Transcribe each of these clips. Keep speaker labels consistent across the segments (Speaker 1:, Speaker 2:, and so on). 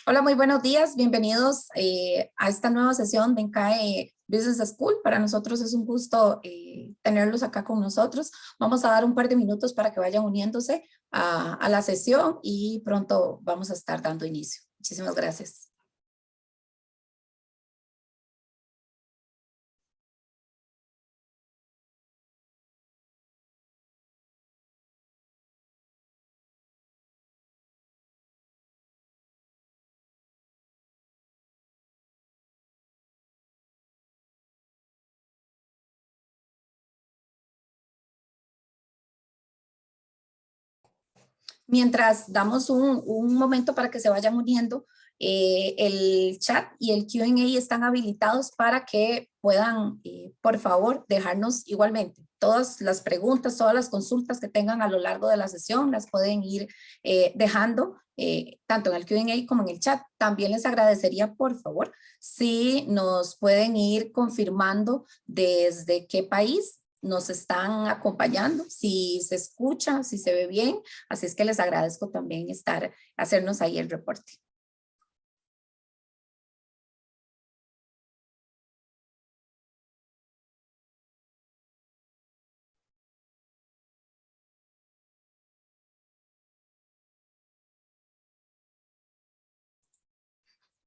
Speaker 1: Hola, muy buenos días. Bienvenidos a esta nueva sesión de INCAE Business School. Para nosotros es un gusto tenerlos acá con nosotros. Vamos a dar un par de minutos para que vayan uniéndose a la sesión y pronto vamos a estar dando inicio. Muchísimas gracias. Mientras damos un momento para que se vayan uniendo, el chat y el Q&A están habilitados para que puedan, por favor, dejarnos igualmente todas las preguntas, todas las consultas que tengan a lo largo de la sesión, las pueden ir dejando tanto en el Q&A como en el chat. También les agradecería, por favor, si nos pueden ir confirmando desde qué país nos están acompañando, si se escucha, si se ve bien. Así es que les agradezco también hacernos ahí el reporte.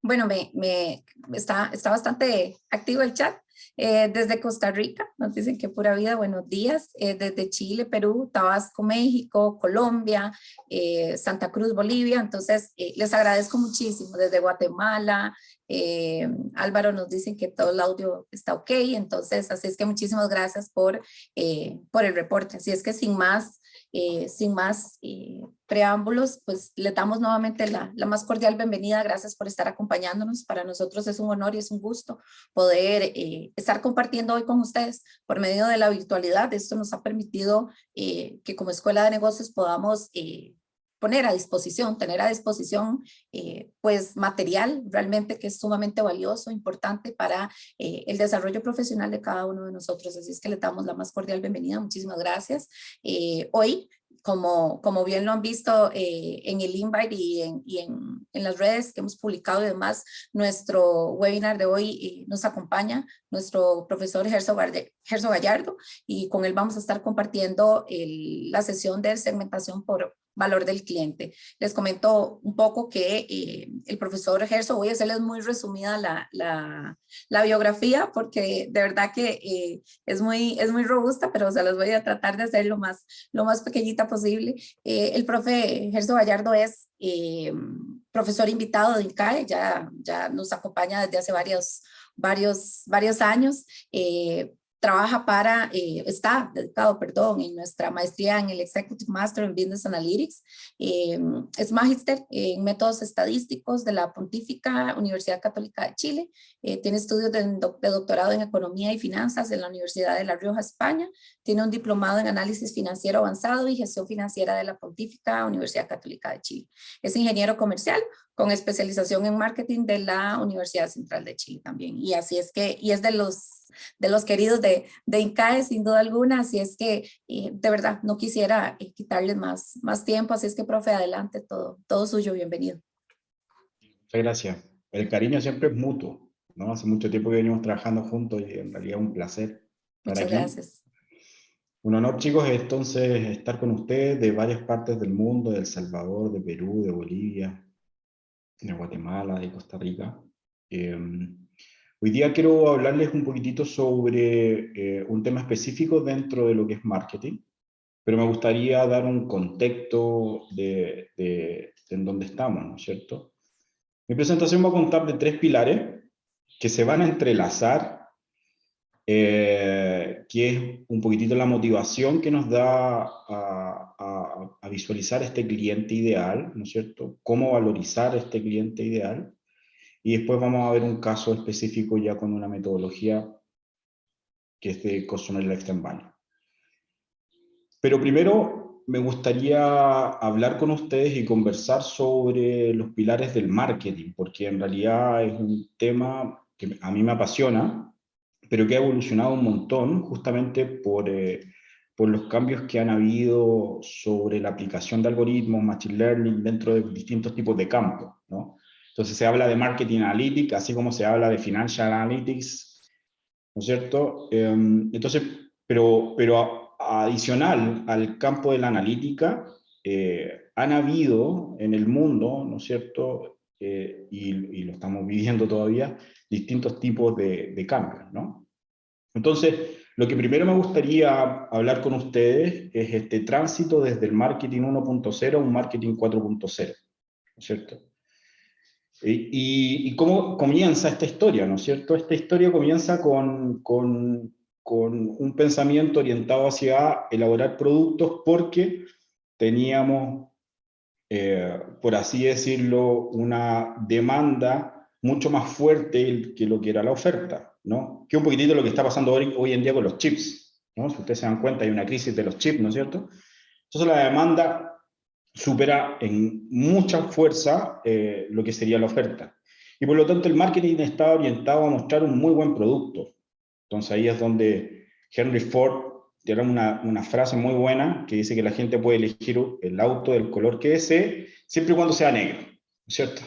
Speaker 1: Bueno, está bastante activo el chat. Desde Costa Rica, nos dicen que pura vida, buenos días. Desde Chile, Perú, Tabasco, México, Colombia, Santa Cruz, Bolivia. Entonces, les agradezco muchísimo. Desde Guatemala, Álvaro nos dicen que todo el audio está ok. Entonces, así es que muchísimas gracias por el reporte. Así es que sin más preámbulos, pues le damos nuevamente la más cordial bienvenida. Gracias por estar acompañándonos. Para nosotros es un honor y es un gusto poder estar compartiendo hoy con ustedes por medio de la virtualidad. Esto nos ha permitido que como Escuela de Negocios podamos tener a disposición pues material realmente que es sumamente valioso, importante para el desarrollo profesional de cada uno de nosotros. Así es que le damos la más cordial bienvenida. Muchísimas gracias. Hoy, como bien lo han visto en el invite y en las redes que hemos publicado y demás, nuestro webinar de hoy nos acompaña nuestro profesor Gerso Gallardo, y con él vamos a estar compartiendo la sesión de segmentación por valor del cliente. Les comento un poco que el profesor Gerso, voy a hacerles muy resumida la biografía porque de verdad que es muy robusta, pero se las voy a tratar de hacer lo más pequeñita posible. El profe Gerso Gallardo es profesor invitado de INCAE, ya nos acompaña desde hace varios años. Está dedicado, perdón, en nuestra maestría en el Executive Master en Business Analytics. Es magíster en métodos estadísticos de la Pontífica Universidad Católica de Chile. Tiene estudios de doctorado en Economía y Finanzas en la Universidad de La Rioja, España. Tiene un diplomado en Análisis Financiero Avanzado y Gestión Financiera de la Pontífica Universidad Católica de Chile. Es ingeniero comercial con especialización en marketing de la Universidad Central de Chile también. Y así es que, y es de los queridos de INCAE, sin duda alguna. Así es que, de verdad, no quisiera quitarles más tiempo. Así es que, profe, adelante, todo suyo, bienvenido.
Speaker 2: Muchas gracias. El cariño siempre es mutuo, ¿no? Hace mucho tiempo que venimos trabajando juntos y en realidad es un placer estar
Speaker 1: Muchas
Speaker 2: aquí.
Speaker 1: gracias.
Speaker 2: Un honor, chicos, entonces estar con ustedes de varias partes del mundo, de El Salvador, de Perú, de Bolivia, de Guatemala, de Costa Rica. Hoy día quiero hablarles un poquitito sobre un tema específico dentro de lo que es marketing, pero me gustaría dar un contexto de en dónde estamos, ¿no es cierto? Mi presentación va a contar de 3 pilares que se van a entrelazar, que es un poquitito la motivación que nos da a visualizar este cliente ideal, ¿no es cierto? Cómo valorizar este cliente ideal. Y después vamos a ver un caso específico ya con una metodología que es de Customer Lifetime Value. Pero primero me gustaría hablar con ustedes y conversar sobre los pilares del marketing, porque en realidad es un tema que a mí me apasiona, pero que ha evolucionado un montón justamente por los cambios que han habido sobre la aplicación de algoritmos, machine learning dentro de distintos tipos de campos, ¿no? Entonces se habla de Marketing Analytics, así como se habla de Financial Analytics, ¿no es cierto? Entonces, pero adicional al campo de la analítica, han habido en el mundo, ¿no es cierto? Y lo estamos viviendo todavía, distintos tipos de cambios, ¿no? Entonces, lo que primero me gustaría hablar con ustedes es este tránsito desde el marketing 1.0 a un marketing 4.0, ¿no es cierto? Y cómo comienza esta historia, ¿no es cierto? Esta historia comienza con un pensamiento orientado hacia elaborar productos porque teníamos, por así decirlo, una demanda mucho más fuerte que lo que era la oferta, ¿no? Que un poquitito lo que está pasando hoy en día con los chips, ¿no? Si ustedes se dan cuenta, hay una crisis de los chips, ¿no es cierto? Entonces la demanda supera en mucha fuerza lo que sería la oferta. Y por lo tanto el marketing está orientado a mostrar un muy buen producto. Entonces ahí es donde Henry Ford tiene una frase muy buena que dice que la gente puede elegir el auto del color que desee, siempre y cuando sea negro, ¿no es cierto?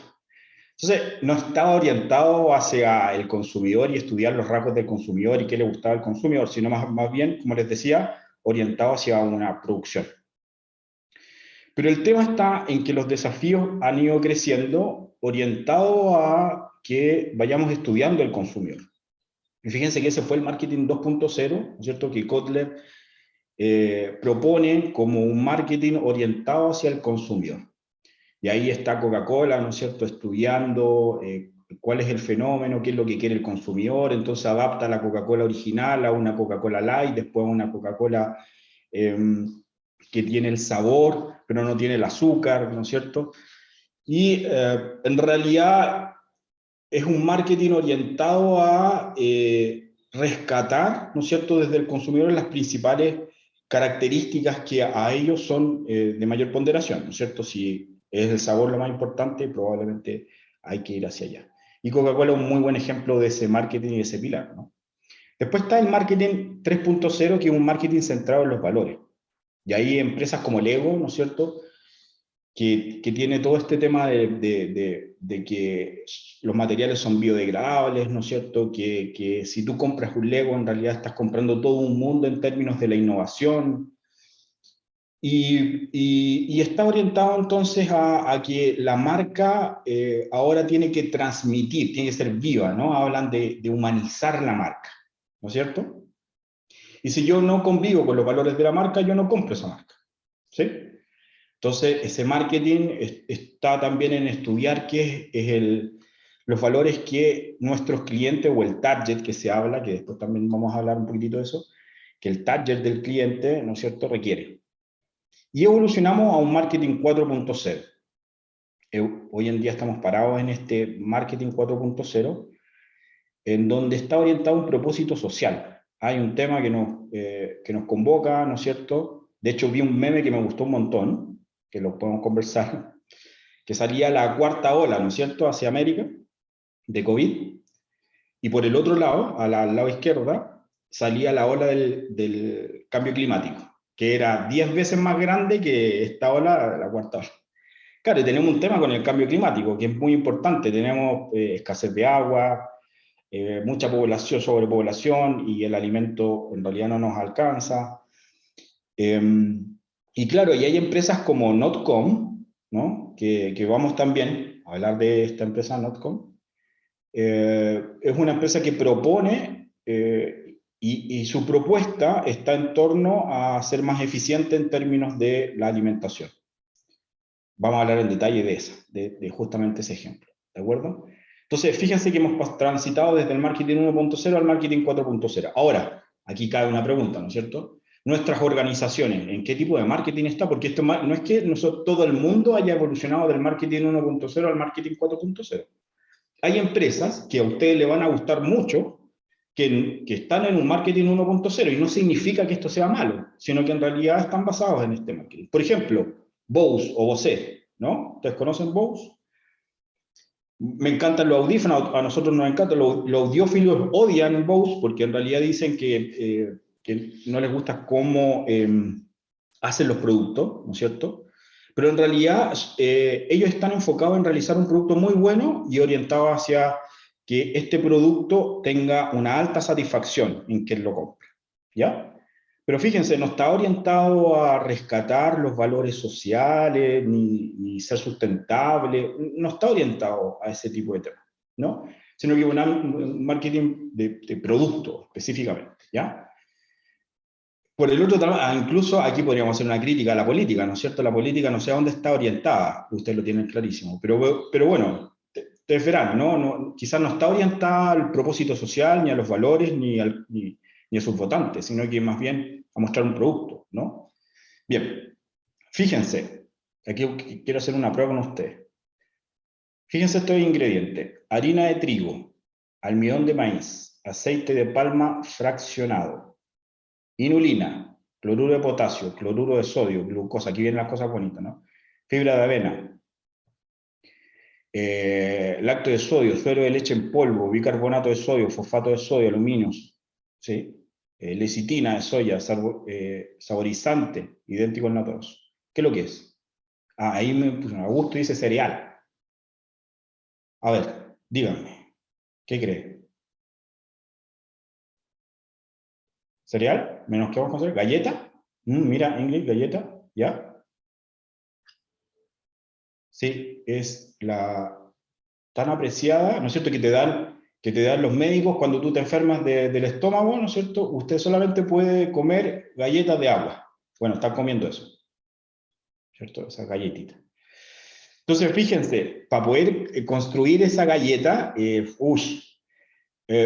Speaker 2: Entonces no estaba orientado hacia el consumidor y estudiar los rasgos del consumidor y qué le gustaba al consumidor, sino más bien, como les decía, orientado hacia una producción. Pero el tema está en que los desafíos han ido creciendo orientados a que vayamos estudiando el consumidor. Y fíjense que ese fue el marketing 2.0, ¿no es cierto? Que Kotler propone como un marketing orientado hacia el consumidor. Y ahí está Coca-Cola, ¿no es cierto?, estudiando cuál es el fenómeno, qué es lo que quiere el consumidor, entonces adapta la Coca-Cola original a una Coca-Cola Light, después a una Coca-Cola que tiene el sabor, pero no tiene el azúcar, ¿no es cierto? Y en realidad es un marketing orientado a rescatar, ¿no es cierto?, desde el consumidor las principales características que a ellos son de mayor ponderación, ¿no es cierto? Si es el sabor lo más importante, probablemente hay que ir hacia allá. Y Coca-Cola es un muy buen ejemplo de ese marketing y de ese pilar, ¿no? Después está el marketing 3.0, que es un marketing centrado en los valores. Y hay empresas como Lego, ¿no es cierto?, que tiene todo este tema de que los materiales son biodegradables, ¿no es cierto?, que si tú compras un Lego, en realidad estás comprando todo un mundo en términos de la innovación. Y está orientado entonces a que la marca ahora tiene que transmitir, tiene que ser viva, ¿no? Hablan de humanizar la marca, ¿no es cierto? Y si yo no convivo con los valores de la marca, yo no compro esa marca, ¿sí? Entonces, ese marketing está también en estudiar qué es los valores que nuestros clientes o el target que se habla, que después también vamos a hablar un poquitito de eso, que el target del cliente, ¿no es cierto?, requiere. Y evolucionamos a un marketing 4.0. Hoy en día estamos parados en este marketing 4.0, en donde está orientado a un propósito social. Hay un tema que nos convoca, ¿no es cierto? De hecho, vi un meme que me gustó un montón, que lo podemos conversar, que salía la cuarta ola, ¿no es cierto?, hacia América, de COVID, y por el otro lado, al lado izquierda, salía la ola del cambio climático, que era 10 veces más grande que esta ola, la cuarta ola. Claro, y tenemos un tema con el cambio climático, que es muy importante. Tenemos escasez de agua, mucha población, sobrepoblación, y el alimento en realidad no nos alcanza. Y claro, y hay empresas como Notcom, ¿no?, que vamos también a hablar de esta empresa Notcom. Es una empresa que propone, y su propuesta está en torno a ser más eficiente en términos de la alimentación. Vamos a hablar en detalle de esa, de justamente ese ejemplo, ¿de acuerdo? Entonces, fíjense que hemos transitado desde el marketing 1.0 al marketing 4.0. Ahora, aquí cabe una pregunta, ¿no es cierto? Nuestras organizaciones, ¿en qué tipo de marketing está? Porque esto no es que todo el mundo haya evolucionado del marketing 1.0 al marketing 4.0. Hay empresas que a ustedes le van a gustar mucho, que están en un marketing 1.0, y no significa que esto sea malo, sino que en realidad están basados en este marketing. Por ejemplo, Bose o Bose, ¿no? ¿Ustedes conocen Bose? Me encantan los audífonos, a nosotros nos encantan. Los audiófilos odian Bose porque en realidad dicen que no les gusta cómo hacen los productos, ¿no es cierto? pero en realidad ellos están enfocados en realizar un producto muy bueno y orientado hacia que este producto tenga una alta satisfacción en quien lo compra, ¿ya? Pero fíjense, no está orientado a rescatar los valores sociales, ni ser sustentable, no está orientado a ese tipo de temas, ¿no? Sino que un marketing de producto específicamente, ¿ya? Por el otro lado, incluso aquí podríamos hacer una crítica a la política, ¿no es cierto? La política no sé a dónde está orientada, ustedes lo tienen clarísimo, pero bueno, ustedes verán, ¿no? Quizás no está orientada al propósito social, ni a los valores, ni a sus votantes, sino que más bien a mostrar un producto, ¿no? Bien, fíjense, aquí quiero hacer una prueba con ustedes. Fíjense estos ingredientes: harina de trigo, almidón de maíz, aceite de palma fraccionado, inulina, cloruro de potasio, cloruro de sodio, glucosa, aquí vienen las cosas bonitas, ¿no? Fibra de avena, lácteo de sodio, suero de leche en polvo, bicarbonato de sodio, fosfato de sodio, aluminio, ¿sí? Lecitina de soya, saborizante, idéntico al naturals. ¿Qué es lo que es? Ahí me puso Augusto, dice cereal. A ver, díganme, ¿qué cree? ¿Cereal? ¿Menos que vamos a hacer? ¿Galleta? Mira, Ingrid, galleta, ¿ya? Sí, es la tan apreciada, ¿no es cierto?, que te dan los médicos cuando tú te enfermas del estómago, ¿no es cierto? Usted solamente puede comer galletas de agua. Bueno, está comiendo eso, ¿cierto? Esa galletita. Entonces, fíjense, para poder construir esa galleta,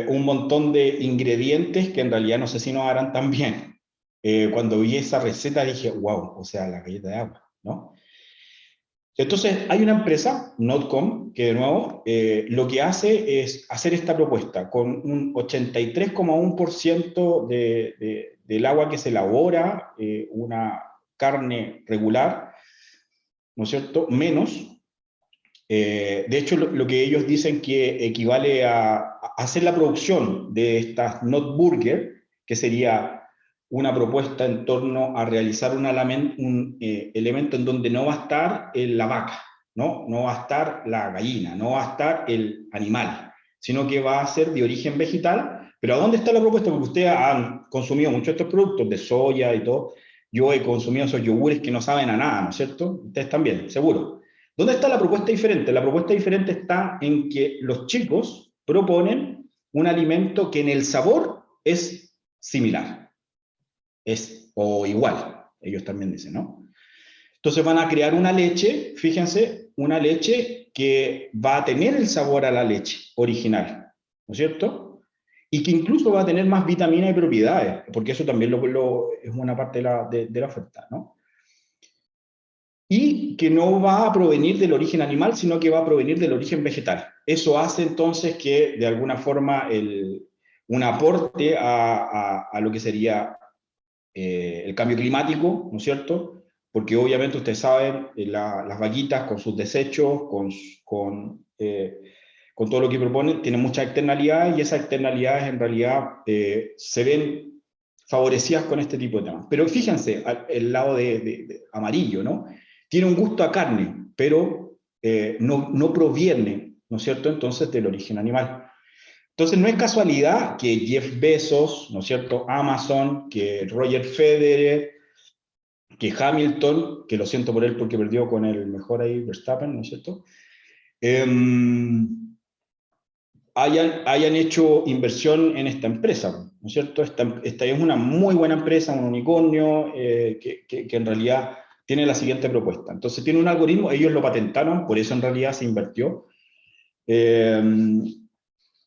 Speaker 2: un montón de ingredientes que en realidad no sé si nos harán tan bien. Cuando vi esa receta dije, wow, o sea, la galleta de agua, ¿no? Entonces, hay una empresa, Notcom, que de nuevo lo que hace es hacer esta propuesta con un 83,1% del agua que se elabora, una carne regular, ¿no es cierto?, menos. De hecho, lo que ellos dicen que equivale a hacer la producción de estas Not Burger, que sería una propuesta en torno a realizar un elemento en donde no va a estar la vaca, no va a estar la gallina, no va a estar el animal, sino que va a ser de origen vegetal. Pero ¿a dónde está la propuesta? Porque ustedes han consumido muchos de estos productos de soya y todo. Yo he consumido esos yogures que no saben a nada, ¿no es cierto? Ustedes también, seguro. ¿Dónde está la propuesta diferente? La propuesta diferente está en que los chicos proponen un alimento que en el sabor es similar, o igual, ellos también dicen, ¿no? Entonces van a crear una leche, fíjense, una leche que va a tener el sabor a la leche original, ¿no es cierto? Y que incluso va a tener más vitamina y propiedades, porque eso también es una parte de la oferta, ¿no? Y que no va a provenir del origen animal, sino que va a provenir del origen vegetal. Eso hace entonces que, de alguna forma, un aporte a lo que sería el cambio climático, ¿no es cierto? Porque obviamente ustedes saben, las vaquitas con sus desechos, con todo lo que proponen, tienen muchas externalidades y esas externalidades en realidad se ven favorecidas con este tipo de temas. Pero fíjense, el lado de amarillo, ¿no? Tiene un gusto a carne, pero no proviene, ¿no es cierto?, entonces del origen animal. Entonces no es casualidad que Jeff Bezos, ¿no es cierto?, Amazon, que Roger Federer, que Hamilton, que lo siento por él porque perdió con el mejor ahí, Verstappen, ¿no es cierto?, hayan hecho inversión en esta empresa, ¿no es cierto? Esta es una muy buena empresa, un unicornio, que en realidad tiene la siguiente propuesta. Entonces tiene un algoritmo, ellos lo patentaron, por eso en realidad se invirtió.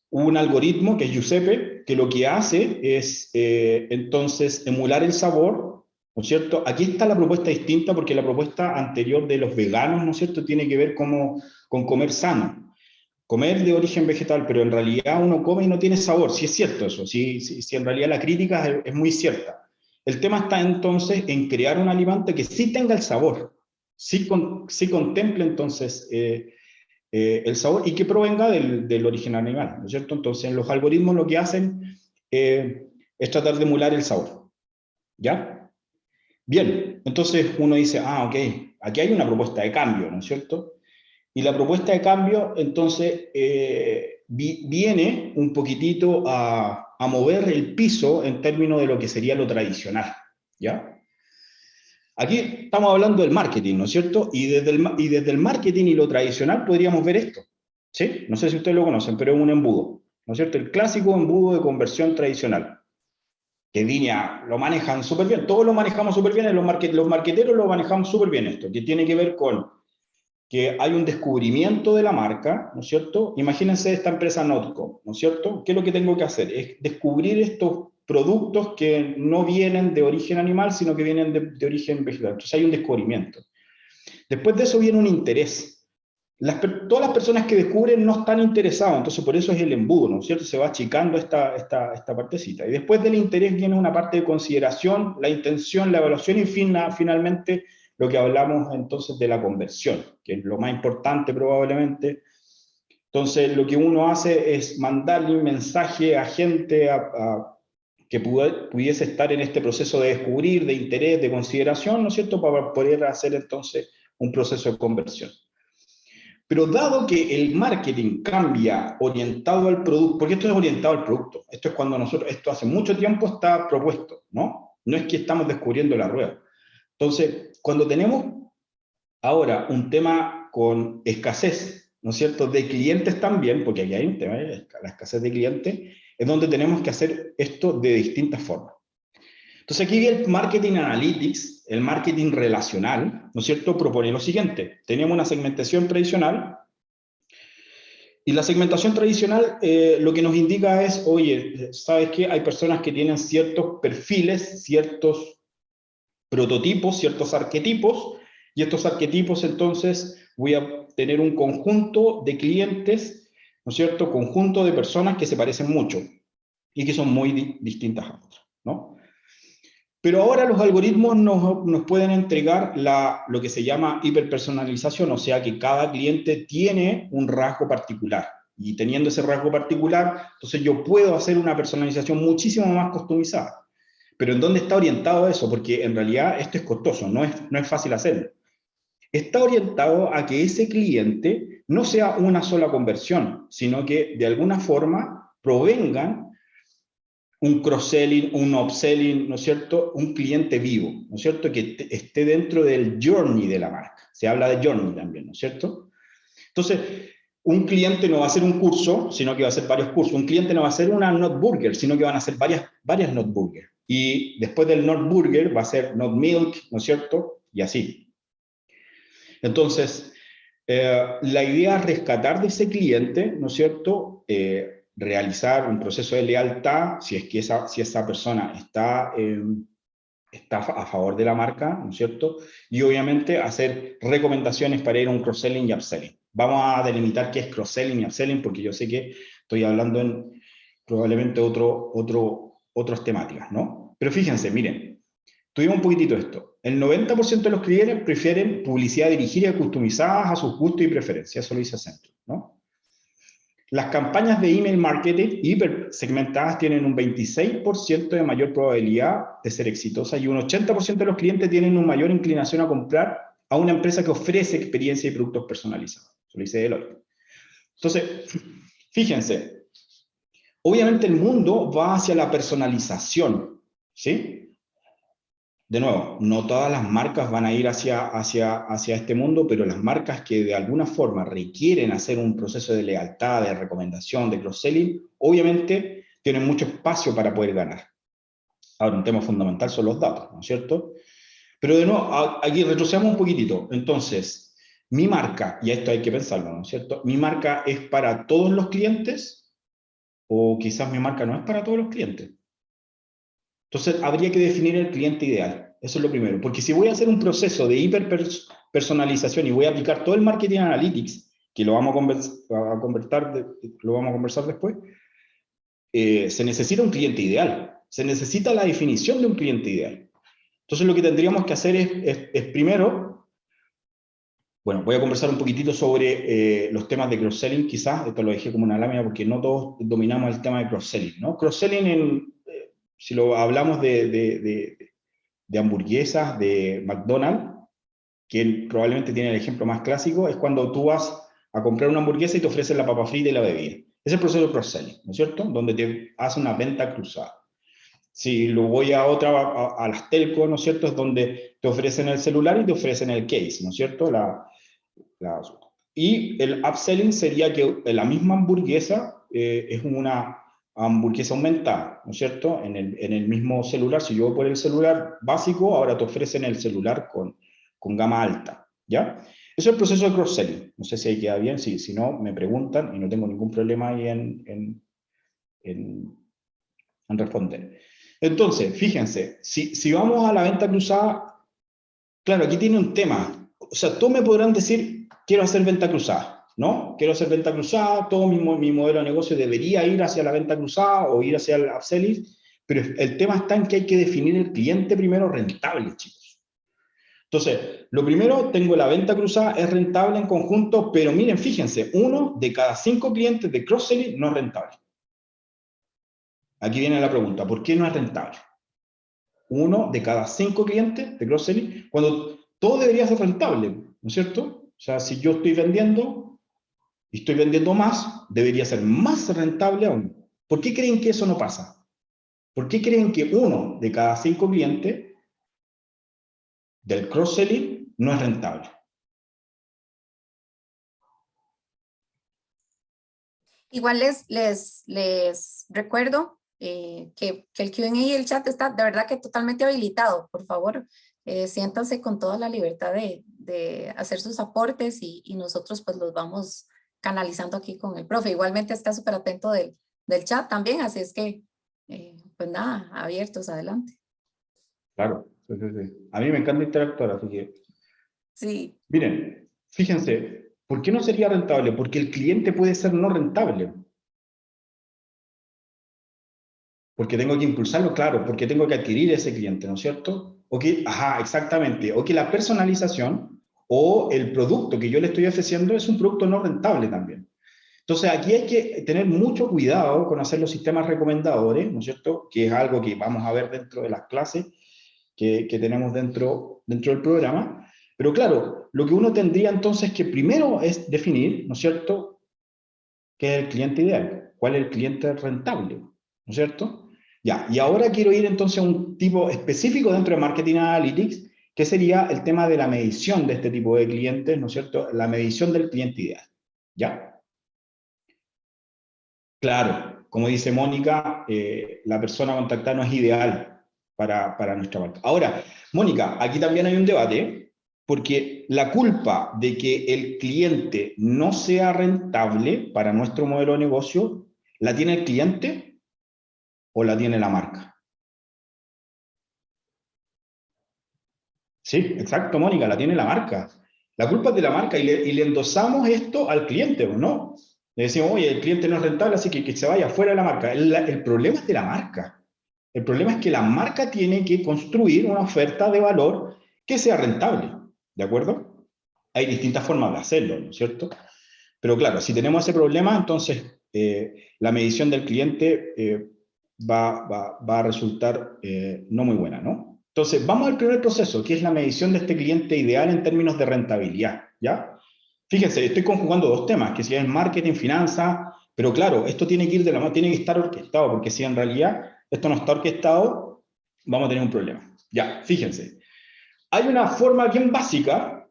Speaker 2: Un algoritmo que es Giuseppe, que lo que hace es entonces emular el sabor, ¿no es cierto? Aquí está la propuesta distinta porque la propuesta anterior de los veganos, ¿no es cierto?, tiene que ver con comer sano, comer de origen vegetal, pero en realidad uno come y no tiene sabor. Sí es cierto eso, sí, en realidad la crítica es muy cierta. El tema está entonces en crear un alimento que sí tenga el sabor, sí contemple entonces el sabor y que provenga del origen animal, ¿no es cierto? Entonces los algoritmos lo que hacen es tratar de emular el sabor, ¿ya? Bien, entonces uno dice, ok, aquí hay una propuesta de cambio, ¿no es cierto? Y la propuesta de cambio, entonces, viene un poquitito a mover el piso en términos de lo que sería lo tradicional, ¿ya? Aquí estamos hablando del marketing, ¿no es cierto? Y desde el marketing y lo tradicional podríamos ver esto, ¿sí? No sé si ustedes lo conocen, pero es un embudo, ¿no es cierto? El clásico embudo de conversión tradicional, que Viña lo manejan súper bien, todos lo manejamos súper bien, los marqueteros lo manejamos súper bien esto, que tiene que ver con que hay un descubrimiento de la marca, ¿no es cierto? Imagínense esta empresa Notco, ¿no es cierto? ¿Qué es lo que tengo que hacer? Es descubrir estos productos que no vienen de origen animal, sino que vienen de origen vegetal. Entonces hay un descubrimiento. Después de eso viene un interés. Todas las personas que descubren no están interesadas, entonces por eso es el embudo, ¿no es cierto? Se va achicando esta partecita. Y después del interés viene una parte de consideración, la intención, la evaluación y finalmente lo que hablamos entonces de la conversión, que es lo más importante probablemente. Entonces lo que uno hace es mandarle un mensaje a gente que pudiese estar en este proceso de descubrir, de interés, de consideración, ¿no es cierto? Para poder hacer entonces un proceso de conversión. Pero dado que el marketing cambia orientado al producto, porque esto es orientado al producto, esto es cuando nosotros, esto hace mucho tiempo está propuesto, ¿no? No es que estamos descubriendo la rueda. Entonces, cuando tenemos ahora un tema con escasez, ¿no es cierto?, de clientes también, porque aquí hay un tema, la escasez de clientes, es donde tenemos que hacer esto de distintas formas. Entonces aquí el marketing analytics, el marketing relacional, ¿no es cierto?, propone lo siguiente. Tenemos una segmentación tradicional y la segmentación tradicional lo que nos indica es, oye, ¿sabes qué? Hay personas que tienen ciertos perfiles, ciertos prototipos, ciertos arquetipos, y estos arquetipos entonces voy a tener un conjunto de clientes, ¿no es cierto?, conjunto de personas que se parecen mucho y que son muy distintas a otras, ¿no? Pero ahora los algoritmos nos pueden entregar lo que se llama hiperpersonalización, o sea que cada cliente tiene un rasgo particular. Y teniendo ese rasgo particular, entonces yo puedo hacer una personalización muchísimo más customizada. Pero ¿en dónde está orientado eso? Porque en realidad esto es costoso, no es fácil hacerlo. Está orientado a que ese cliente no sea una sola conversión, sino que de alguna forma provengan un cross-selling, un upselling, ¿no es cierto? Un cliente vivo, ¿no es cierto? Que esté dentro del journey de la marca. Se habla de journey también, ¿no es cierto? Entonces, un cliente no va a hacer un curso, sino que va a hacer varios cursos. Un cliente no va a hacer una Not Burger, sino que van a hacer varias Not Burger. Y después del Not Burger va a ser Not Milk, ¿no es cierto? Y así. Entonces, la idea es rescatar de ese cliente, ¿no es cierto?, realizar un proceso de lealtad, si es que si esa persona está a favor de la marca, ¿no es cierto? Y obviamente hacer recomendaciones para ir a un cross-selling y upselling. Vamos a delimitar qué es cross-selling y upselling, porque yo sé que estoy hablando en probablemente otras temáticas, ¿no? Pero fíjense, miren, tuvimos un poquitito esto. El 90% de los clientes prefieren publicidad dirigida y customizada a sus gustos y preferencias. Eso lo dice Accenture, ¿no? Las campañas de email marketing hipersegmentadas tienen un 26% de mayor probabilidad de ser exitosas y un 80% de los clientes tienen una mayor inclinación a comprar a una empresa que ofrece experiencia y productos personalizados. Eso lo dice Deloitte. Entonces, fíjense, obviamente el mundo va hacia la personalización, ¿sí? De nuevo, no todas las marcas van a ir hacia este mundo, pero las marcas que de alguna forma requieren hacer un proceso de lealtad, de recomendación, de cross-selling, obviamente tienen mucho espacio para poder ganar. Ahora, un tema fundamental son los datos, ¿no es cierto? Pero de nuevo, aquí retrocedamos un poquitito. Entonces, mi marca, y esto hay que pensarlo, ¿no es cierto? ¿Mi marca es para todos los clientes? O quizás mi marca no es para todos los clientes. Entonces, habría que definir el cliente ideal. Eso es lo primero. Porque si voy a hacer un proceso de hiperpersonalización y voy a aplicar todo el marketing analytics, que lo vamos a conversar después, se necesita un cliente ideal. Se necesita la definición de un cliente ideal. Entonces, lo que tendríamos que hacer es primero, bueno, voy a conversar un poquitito sobre los temas de cross-selling, quizás. Esto lo dejé como una lámina porque no todos dominamos el tema de cross-selling, ¿no? Cross-selling si lo hablamos de hamburguesas de McDonald's, que probablemente tiene el ejemplo más clásico, es cuando tú vas a comprar una hamburguesa y te ofrecen la papa frita y la bebida. Es el proceso de cross-selling, ¿no es cierto? Donde te hace una venta cruzada. Si lo voy a otra, a las telcos, ¿no es cierto? Es donde te ofrecen el celular y te ofrecen el case, ¿no es cierto? Y el upselling sería que la misma hamburguesa es una hamburguesa aumentada, ¿no es cierto? En el mismo celular, si yo voy por el celular básico, ahora te ofrecen el celular con gama alta, ¿ya? Eso es el proceso de cross-selling. No sé si ahí queda bien, si no, me preguntan y no tengo ningún problema ahí en responder. Entonces, fíjense, si vamos a la venta cruzada, claro, aquí tiene un tema. O sea, todos me podrán decir, quiero hacer venta cruzada, ¿no? Quiero hacer venta cruzada, todo mi modelo de negocio debería ir hacia la venta cruzada o ir hacia el upselling, pero el tema está en que hay que definir el cliente primero rentable, chicos. Entonces, lo primero, tengo la venta cruzada, es rentable en conjunto, pero miren, fíjense, 1 de cada 5 clientes de cross-selling no es rentable. Aquí viene la pregunta, ¿por qué no es rentable? 1 de cada 5 clientes de cross-selling, cuando todo debería ser rentable, ¿no es cierto? O sea, si yo estoy vendiendo y estoy vendiendo más, debería ser más rentable aún. ¿Por qué creen que eso no pasa? ¿Por qué creen que 1 de cada 5 clientes del cross-selling no es rentable?
Speaker 1: Igual les recuerdo que el Q&A y el chat está de verdad que totalmente habilitado. Por favor, siéntanse con toda la libertad de hacer sus aportes y nosotros pues los vamos canalizando aquí con el profe. Igualmente está súper atento del chat también, así es que pues nada, abiertos, adelante.
Speaker 2: Claro, sí, sí, sí. A mí me encanta interactuar, así que...
Speaker 1: Sí.
Speaker 2: Miren, fíjense, ¿por qué no sería rentable? Porque el cliente puede ser no rentable. Porque tengo que impulsarlo, claro, porque tengo que adquirir ese cliente, ¿no es cierto? O que, ajá, exactamente, o que la personalización o el producto que yo le estoy ofreciendo es un producto no rentable también. Entonces, aquí hay que tener mucho cuidado con hacer los sistemas recomendadores, ¿no es cierto? Que es algo que vamos a ver dentro de las clases que tenemos dentro del programa. Pero claro, lo que uno tendría entonces que primero es definir, ¿no es cierto?, qué es el cliente ideal, cuál es el cliente rentable, ¿no es cierto? Ya, y ahora quiero ir entonces a un tipo específico dentro de Marketing Analytics, que sería el tema de la medición de este tipo de clientes, ¿no es cierto? La medición del cliente ideal, ¿ya? Claro, como dice Mónica, la persona a contactar no es ideal para nuestra marca. Ahora, Mónica, aquí también hay un debate, porque la culpa de que el cliente no sea rentable para nuestro modelo de negocio, ¿la tiene el cliente o la tiene la marca? Sí, exacto, Mónica, la tiene la marca. La culpa es de la marca y le endosamos esto al cliente, ¿o no? Le decimos, oye, el cliente no es rentable, así que se vaya fuera de la marca. El problema es de la marca. El problema es que la marca tiene que construir una oferta de valor que sea rentable, ¿de acuerdo? Hay distintas formas de hacerlo, ¿no es cierto? Pero claro, si tenemos ese problema, entonces la medición del cliente va a resultar no muy buena, ¿no? Entonces, vamos al primer proceso, que es la medición de este cliente ideal en términos de rentabilidad, ¿ya? Fíjense, estoy conjugando dos temas, que si es marketing, finanzas, pero claro, esto tiene que ir de la mano, tiene que estar orquestado, porque si en realidad esto no está orquestado, vamos a tener un problema. Ya, fíjense. Hay una forma bien básica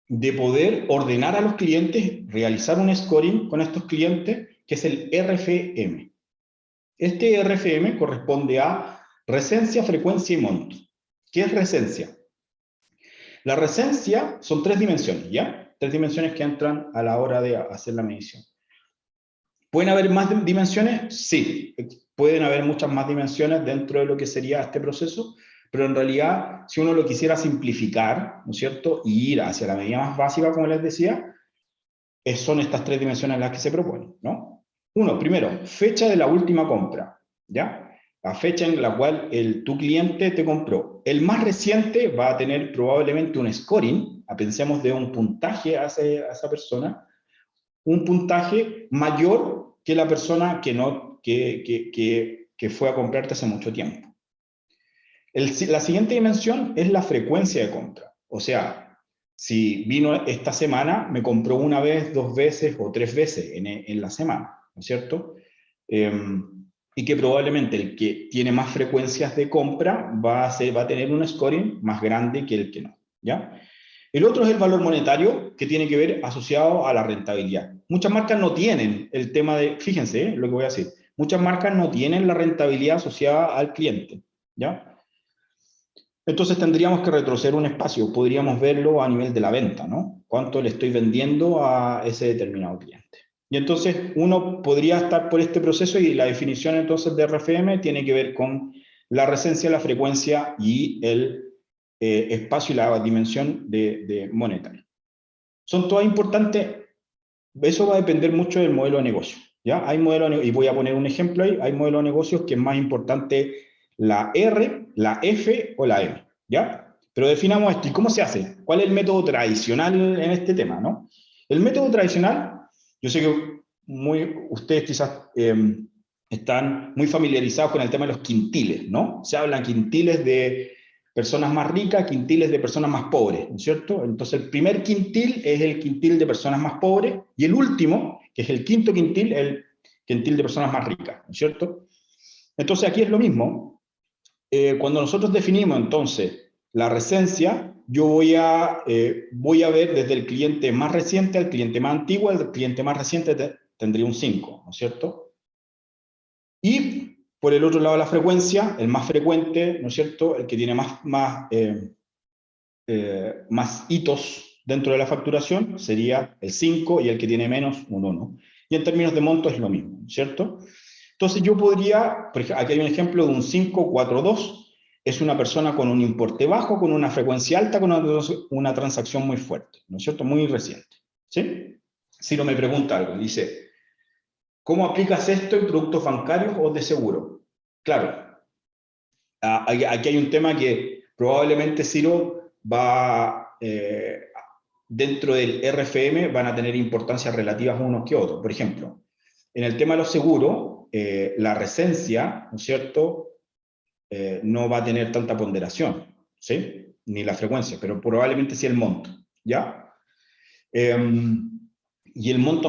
Speaker 2: de poder ordenar a los clientes, realizar un scoring con estos clientes, que es el RFM. Este RFM corresponde a recencia, frecuencia y monto. ¿Qué es recencia? La recencia son 3 dimensiones, ¿ya? 3 dimensiones que entran a la hora de hacer la medición. ¿Pueden haber más dimensiones? Sí, pueden haber muchas más dimensiones dentro de lo que sería este proceso, pero en realidad, si uno lo quisiera simplificar, ¿no es cierto?, y ir hacia la medida más básica, como les decía, son estas 3 dimensiones las que se proponen, ¿no? Uno, primero, fecha de la última compra, ¿ya? La fecha en la cual tu cliente te compró. El más reciente va a tener probablemente un scoring, pensemos de un puntaje a esa persona, un puntaje mayor que la persona que fue a comprarte hace mucho tiempo. La siguiente dimensión es la frecuencia de compra. O sea, si vino esta semana, me compró una vez, 2 veces o 3 veces en la semana, ¿no es cierto? Y que probablemente el que tiene más frecuencias de compra va a tener un scoring más grande que el que no, ¿ya? El otro es el valor monetario, que tiene que ver asociado a la rentabilidad. Muchas marcas no tienen el tema de, fíjense, lo que voy a decir, muchas marcas no tienen la rentabilidad asociada al cliente, ¿ya? Entonces tendríamos que retroceder un espacio, podríamos verlo a nivel de la venta, ¿no? ¿Cuánto le estoy vendiendo a ese determinado cliente? Y entonces uno podría estar por este proceso y la definición entonces de RFM tiene que ver con la recencia, la frecuencia y el espacio y la dimensión de monetaria. Son todas importantes, eso va a depender mucho del modelo de negocio, ¿ya? Hay modelos, y voy a poner un ejemplo ahí, hay modelos de negocios que es más importante la R, la F o la M, ¿ya? Pero definamos esto, ¿y cómo se hace? ¿Cuál es el método tradicional en este tema, no? El método tradicional, yo sé que ustedes quizás están muy familiarizados con el tema de los quintiles, ¿no? Se hablan quintiles de personas más ricas, quintiles de personas más pobres, ¿no es cierto? Entonces el primer quintil es el quintil de personas más pobres y el último, que es el quinto quintil, el quintil de personas más ricas, ¿no es cierto? Entonces aquí es lo mismo. Cuando nosotros definimos entonces la recencia, yo voy a ver desde el cliente más reciente al cliente más antiguo, el cliente más reciente tendría un 5, ¿no es cierto? Y por el otro lado la frecuencia, el más frecuente, ¿no es cierto? El que tiene más hitos dentro de la facturación sería el 5 y el que tiene menos un 1. Y en términos de monto es lo mismo, ¿cierto? Entonces yo podría, por ejemplo, aquí hay un ejemplo de un 542, es una persona con un importe bajo, con una frecuencia alta, con una transacción muy fuerte, ¿no es cierto? Muy reciente, ¿sí? Si no me pregunta algo, dice, ¿cómo aplicas esto en productos bancarios o de seguro? Claro, aquí hay un tema que probablemente Ciro dentro del RFM van a tener importancias relativas unos que otros. Por ejemplo, en el tema de los seguros, la recencia, ¿no es cierto?, no va a tener tanta ponderación, ¿sí? Ni la frecuencia, pero probablemente sí el monto, ¿ya? Y el monto,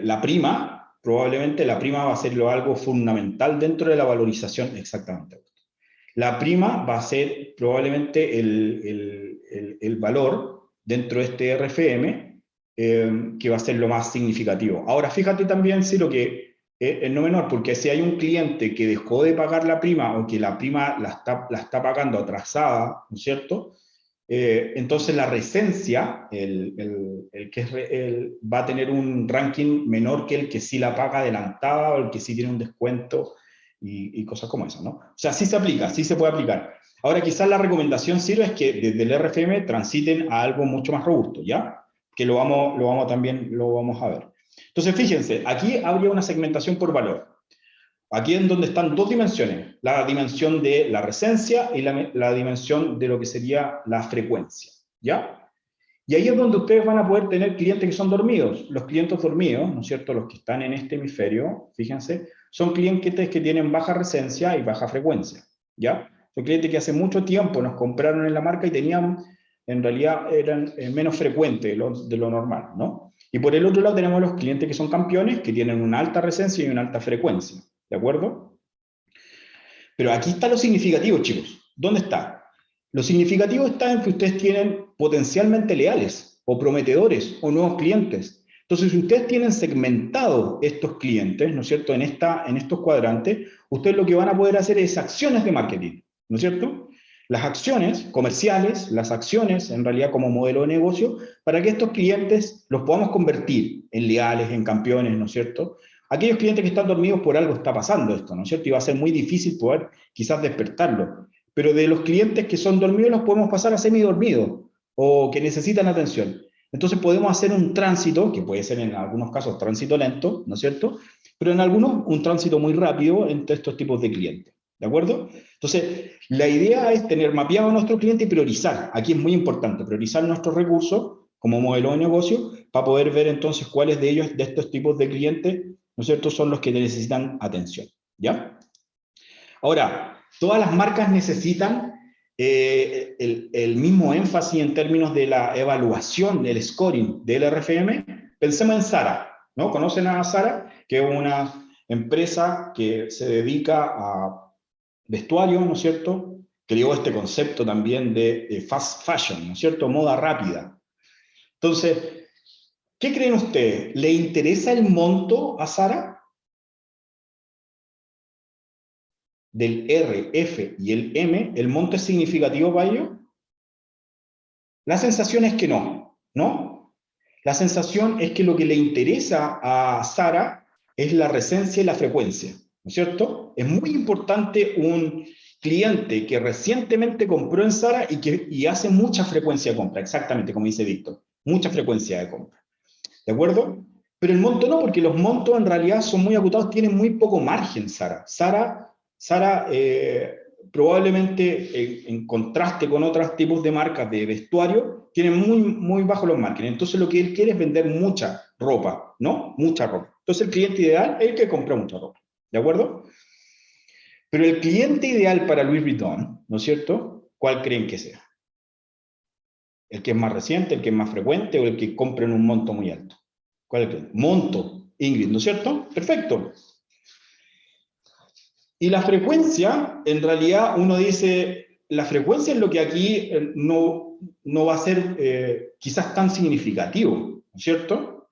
Speaker 2: la prima, probablemente la prima va a ser algo fundamental dentro de la valorización, exactamente. La prima va a ser probablemente el valor dentro de este RFM que va a ser lo más significativo. Ahora, fíjate también, Ciro, que es no menor, porque si hay un cliente que dejó de pagar la prima o que la prima la está pagando atrasada, ¿no es cierto? Entonces la recencia, va a tener un ranking menor que el que sí la paga adelantada o el que sí tiene un descuento y cosas como eso, ¿no? O sea, sí se aplica, sí se puede aplicar. Ahora, quizás la recomendación, Ciro, es que desde el RFM transiten a algo mucho más robusto, ¿ya? Que lo vamos a ver. Entonces, fíjense, aquí habría una segmentación por valor. Aquí es donde están dos dimensiones, la dimensión de la recencia y la dimensión de lo que sería la frecuencia, ¿ya? Y ahí es donde ustedes van a poder tener clientes que son dormidos. Los clientes dormidos, ¿no es cierto?, los que están en este hemisferio, fíjense, son clientes que tienen baja recencia y baja frecuencia, ¿ya? Son clientes que hace mucho tiempo nos compraron en la marca y tenían, en realidad, eran menos frecuentes de lo normal, ¿no? Y por el otro lado tenemos los clientes que son campeones, que tienen una alta recencia y una alta frecuencia, ¿de acuerdo? Pero aquí está lo significativo, chicos. ¿Dónde está? Lo significativo está en que ustedes tienen potencialmente leales o prometedores o nuevos clientes. Entonces, si ustedes tienen segmentado estos clientes, ¿no es cierto?, en estos cuadrantes, ustedes lo que van a poder hacer es acciones de marketing, ¿no es cierto? Las acciones comerciales, las acciones en realidad como modelo de negocio, para que estos clientes los podamos convertir en leales, en campeones, ¿no es cierto? Aquellos clientes que están dormidos por algo está pasando esto, ¿no es cierto? Y va a ser muy difícil poder quizás despertarlos. Pero de los clientes que son dormidos los podemos pasar a semidormidos o que necesitan atención. Entonces podemos hacer un tránsito, que puede ser en algunos casos tránsito lento, ¿no es cierto? Pero en algunos un tránsito muy rápido entre estos tipos de clientes, ¿de acuerdo? Entonces, la idea es tener mapeado a nuestro cliente y priorizar. Aquí es muy importante, priorizar nuestros recursos como modelo de negocio para poder ver entonces cuáles de ellos, de estos tipos de clientes, ¿no es cierto?, son los que necesitan atención, ¿ya? Ahora, Todas las marcas necesitan el mismo énfasis en términos de la evaluación, del scoring del RFM. Pensemos en Zara, ¿no? ¿Conocen a Zara? Que es una empresa que se dedica a vestuario, ¿no es cierto? Creó este concepto también de fast fashion, ¿no es cierto? Moda rápida. Entonces, ¿qué creen ustedes? ¿Le interesa el monto a Zara? Del R, F y el M, ¿el monto es significativo para ellos? La sensación es que no, ¿no? La sensación es que lo que le interesa a Zara es la recencia y la frecuencia, ¿no es cierto? Es muy importante un cliente que recientemente compró en Zara y hace mucha frecuencia de compra, exactamente como dice Víctor, mucha frecuencia de compra, ¿de acuerdo? Pero el monto no, porque los montos en realidad son muy acotados, tienen muy poco margen Zara. Zara probablemente en contraste con otros tipos de marcas de vestuario, tienen muy bajos los márgenes. Entonces lo que él quiere es vender mucha ropa, ¿no? Mucha ropa. Entonces el cliente ideal es el que compra mucha ropa, ¿de acuerdo? Pero el cliente ideal para Louis Vuitton, ¿no es cierto? ¿Cuál creen que sea? ¿El que es más reciente, el que es más frecuente o el que compra en un monto muy alto? ¿Cuál es el monto, Ingrid, ¿no es cierto? Perfecto. Y la frecuencia, en realidad uno dice, la frecuencia es lo que aquí no va a ser quizás tan significativo, ¿no es cierto?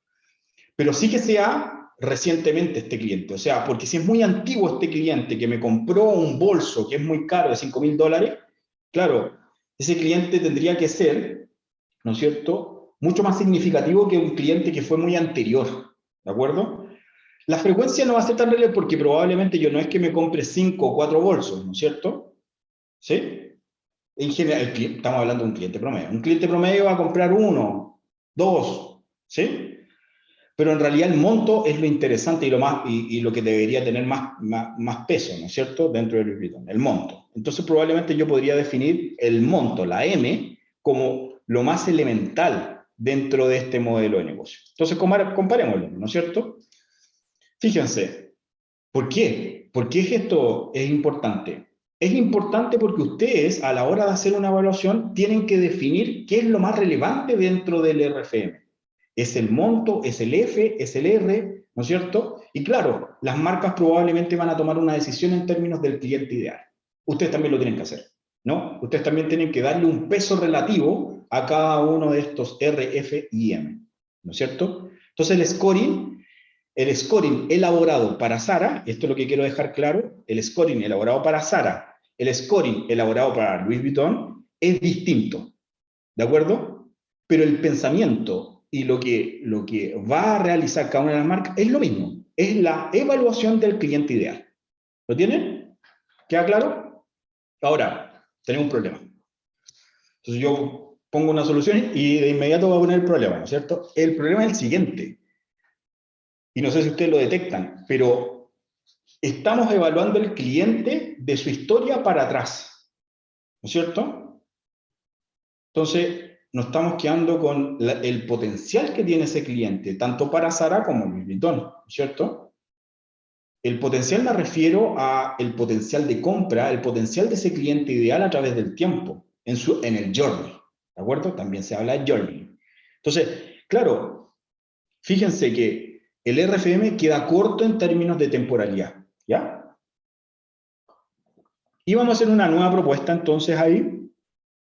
Speaker 2: Pero sí que sea recientemente este cliente, o sea, porque si es muy antiguo este cliente que me compró un bolso que es muy caro de $5.000, claro, ese cliente tendría que ser, ¿no es cierto?, mucho más significativo que un cliente que fue muy anterior, ¿de acuerdo? La frecuencia no va a ser tan relevante porque probablemente yo no es que me compre 5 o 4 bolsos, ¿no es cierto? ¿Sí? En general, estamos hablando de un cliente promedio. Un cliente promedio va a comprar 1, 2, ¿sí? Pero en realidad el monto es lo interesante y lo que debería tener más peso, ¿no es cierto? Dentro del Louis Vuitton, el monto. Entonces probablemente yo podría definir el monto, la M, como lo más elemental dentro de este modelo de negocio. Entonces comparémoslo, ¿no es cierto? Fíjense, ¿por qué? ¿Por qué esto es importante? Es importante porque ustedes, a la hora de hacer una evaluación, tienen que definir qué es lo más relevante dentro del RFM. ¿Es el monto? ¿Es el F? ¿Es el R? ¿No es cierto? Y claro, las marcas probablemente van a tomar una decisión en términos del cliente ideal. Ustedes también lo tienen que hacer, ¿no? Ustedes también tienen que darle un peso relativo a cada uno de estos R, F y M, ¿no es cierto? Entonces el scoring elaborado para Zara, esto es lo que quiero dejar claro, el scoring elaborado para Zara, el scoring elaborado para Louis Vuitton es distinto, ¿de acuerdo? Pero el pensamiento y lo que va a realizar cada una de las marcas es lo mismo, es la evaluación del cliente ideal. ¿Lo tienen? ¿Queda claro? Ahora, tenemos un problema. Entonces yo pongo una solución y de inmediato voy a poner el problema, ¿no es cierto? El problema es el siguiente, y no sé si ustedes lo detectan, pero estamos evaluando el cliente de su historia para atrás, ¿no es cierto? Entonces, nos estamos quedando con el potencial que tiene ese cliente, tanto para Zara como Louis Vuitton, ¿no es cierto? El potencial me refiero a el potencial de compra, el potencial de ese cliente ideal a través del tiempo, en el journey, ¿de acuerdo? También se habla de journey. Entonces, claro, fíjense que el RFM queda corto en términos de temporalidad, ¿ya? Y vamos a hacer una nueva propuesta entonces ahí,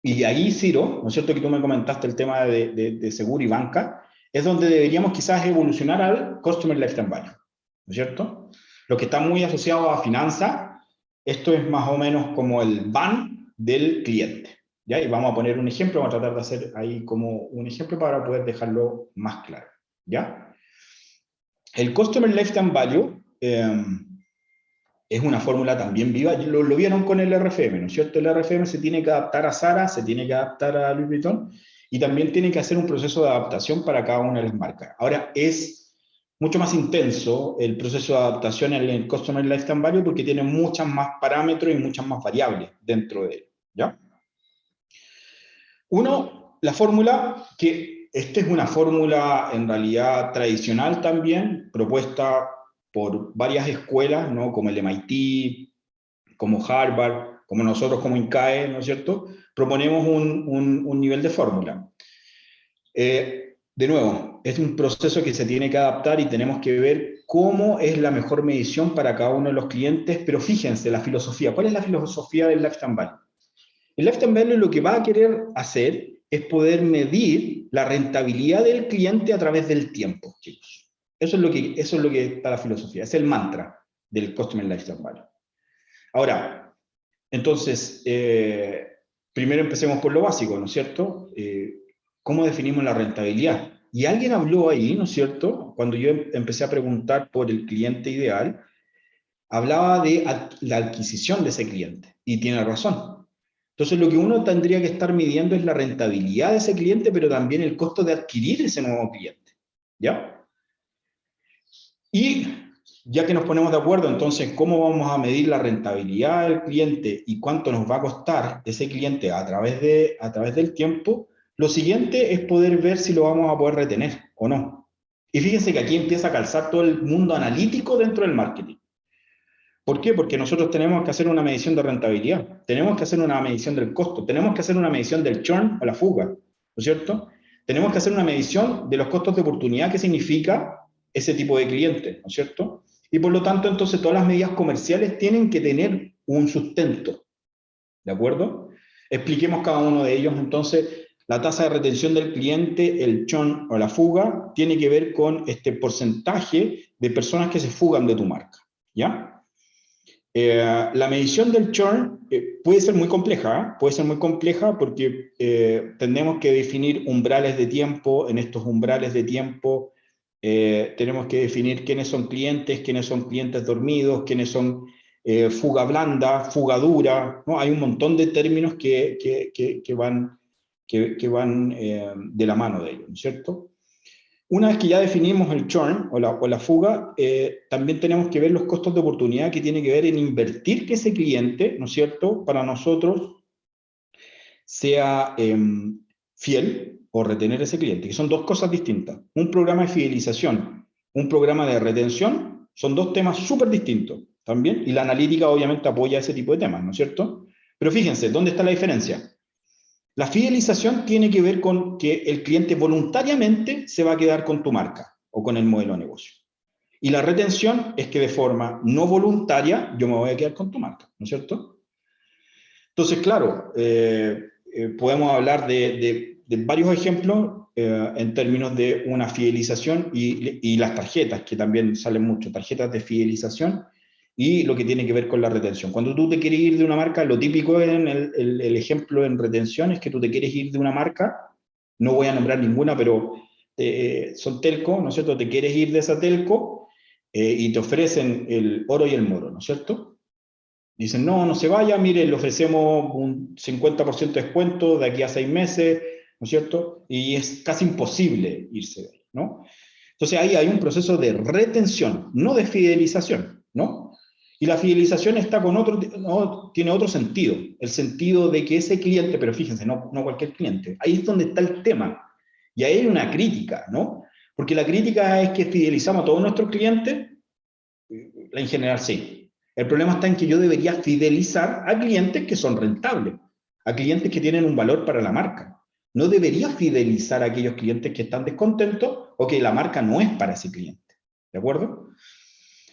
Speaker 2: y ahí, Ciro, ¿no es cierto que tú me comentaste el tema de seguro y banca? Es donde deberíamos quizás evolucionar al Customer Lifetime Value, ¿no es cierto? Lo que está muy asociado a finanzas, esto es más o menos como el BAN del cliente, ¿ya? Y vamos a poner un ejemplo, vamos a tratar de hacer ahí como un ejemplo para poder dejarlo más claro, ¿ya? El Customer Lifetime Value es una fórmula también viva, lo vieron con el RFM, ¿no es cierto? El RFM se tiene que adaptar a Zara, se tiene que adaptar a Louis Vuitton y también tiene que hacer un proceso de adaptación para cada una de las marcas. Ahora, es mucho más intenso el proceso de adaptación en el Customer Lifetime Value porque tiene muchas más parámetros y muchas más variables dentro de él, ¿ya? Uno, la fórmula, que esta es una fórmula en realidad tradicional también, propuesta por varias escuelas, ¿no? Como el MIT, como Harvard, como nosotros como INCAE, ¿no es cierto?, proponemos un nivel de fórmula. De nuevo, es un proceso que se tiene que adaptar y tenemos que ver cómo es la mejor medición para cada uno de los clientes, pero fíjense, la filosofía. ¿Cuál es la filosofía del Lifetime Value? El Lifetime Value lo que va a querer hacer es poder medir la rentabilidad del cliente a través del tiempo, chicos. Eso es lo que está la filosofía, es el mantra del Customer Lifetime Value. Ahora, entonces, primero empecemos por lo básico, ¿no es cierto? ¿Cómo definimos la rentabilidad? Y alguien habló ahí, ¿no es cierto? Cuando yo empecé a preguntar por el cliente ideal, hablaba de la adquisición de ese cliente, y tiene razón. Entonces, lo que uno tendría que estar midiendo es la rentabilidad de ese cliente, pero también el costo de adquirir ese nuevo cliente, ¿ya? Y ya que nos ponemos de acuerdo, entonces, ¿cómo vamos a medir la rentabilidad del cliente y cuánto nos va a costar ese cliente a través del tiempo? Lo siguiente es poder ver si lo vamos a poder retener o no. Y fíjense que aquí empieza a calzar todo el mundo analítico dentro del marketing. ¿Por qué? Porque nosotros tenemos que hacer una medición de rentabilidad, tenemos que hacer una medición del costo, tenemos que hacer una medición del churn o la fuga, ¿no es cierto? Tenemos que hacer una medición de los costos de oportunidad que significa ese tipo de cliente, ¿no es cierto? Y por lo tanto, entonces, todas las medidas comerciales tienen que tener un sustento, ¿de acuerdo? Expliquemos cada uno de ellos. Entonces, la tasa de retención del cliente, el churn o la fuga, tiene que ver con este porcentaje de personas que se fugan de tu marca, ¿ya? La medición del churn puede ser muy compleja, ¿eh? Puede ser muy compleja porque tenemos que definir umbrales de tiempo. En estos umbrales de tiempo tenemos que definir quiénes son clientes dormidos, quiénes son fuga blanda, fuga dura, ¿no? Hay un montón de términos que van de la mano de ellos, ¿no es cierto? Una vez que ya definimos el churn o la fuga, también tenemos que ver los costos de oportunidad que tiene que ver en invertir que ese cliente, ¿no es cierto?, para nosotros sea fiel o retener ese cliente, que son dos cosas distintas. Un programa de fidelización, un programa de retención, son dos temas súper distintos también, y la analítica obviamente apoya ese tipo de temas, ¿no es cierto? Pero fíjense, ¿dónde está la diferencia? La fidelización tiene que ver con que el cliente voluntariamente se va a quedar con tu marca o con el modelo de negocio. Y la retención es que de forma no voluntaria yo me voy a quedar con tu marca, ¿no es cierto? Entonces, claro, podemos hablar de varios ejemplos en términos de una fidelización y las tarjetas, que también salen mucho, tarjetas de fidelización, y lo que tiene que ver con la retención. Cuando tú te quieres ir de una marca, lo típico en el ejemplo en retención es que tú te quieres ir de una marca, no voy a nombrar ninguna, pero son telco, ¿no es cierto? Te quieres ir de esa telco y te ofrecen el oro y el moro, ¿no es cierto? Dicen, no, no se vaya, mire, le ofrecemos un 50% de descuento de aquí a 6 meses, ¿no es cierto? Y es casi imposible irse de ahí, ¿no? Entonces ahí hay un proceso de retención, no de fidelización, ¿no? Y la fidelización está con no, tiene otro sentido, el sentido de que ese cliente, pero fíjense, no cualquier cliente, ahí es donde está el tema. Y ahí hay una crítica, ¿no? Porque la crítica es que fidelizamos a todos nuestros clientes, en general sí. El problema está en que yo debería fidelizar a clientes que son rentables, a clientes que tienen un valor para la marca. No debería fidelizar a aquellos clientes que están descontentos o que la marca no es para ese cliente. ¿De acuerdo?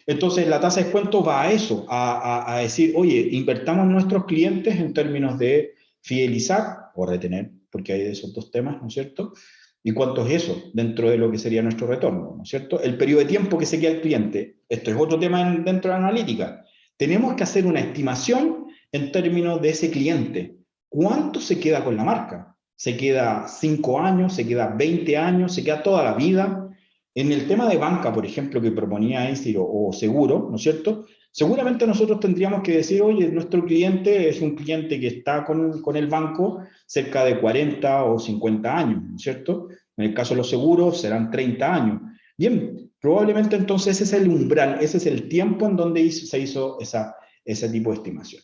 Speaker 2: Entonces, la tasa de descuento va a eso, a decir, oye, invertamos nuestros clientes en términos de fidelizar o retener, porque hay de esos dos temas, ¿no es cierto? ¿Y cuánto es eso dentro de lo que sería nuestro retorno, ¿no es cierto? El periodo de tiempo que se queda el cliente. Esto es otro tema dentro de la analítica. Tenemos que hacer una estimación en términos de ese cliente. ¿Cuánto se queda con la marca? ¿Se queda 5 años? ¿Se queda 20 años? ¿Se queda toda la vida? En el tema de banca, por ejemplo, que proponía Einstein o seguro, ¿no es cierto? Seguramente nosotros tendríamos que decir, oye, nuestro cliente es un cliente que está con el banco cerca de 40 o 50 años, ¿no es cierto? En el caso de los seguros serán 30 años. Bien, probablemente entonces ese es el umbral, ese es el tiempo en donde se hizo ese tipo de estimación.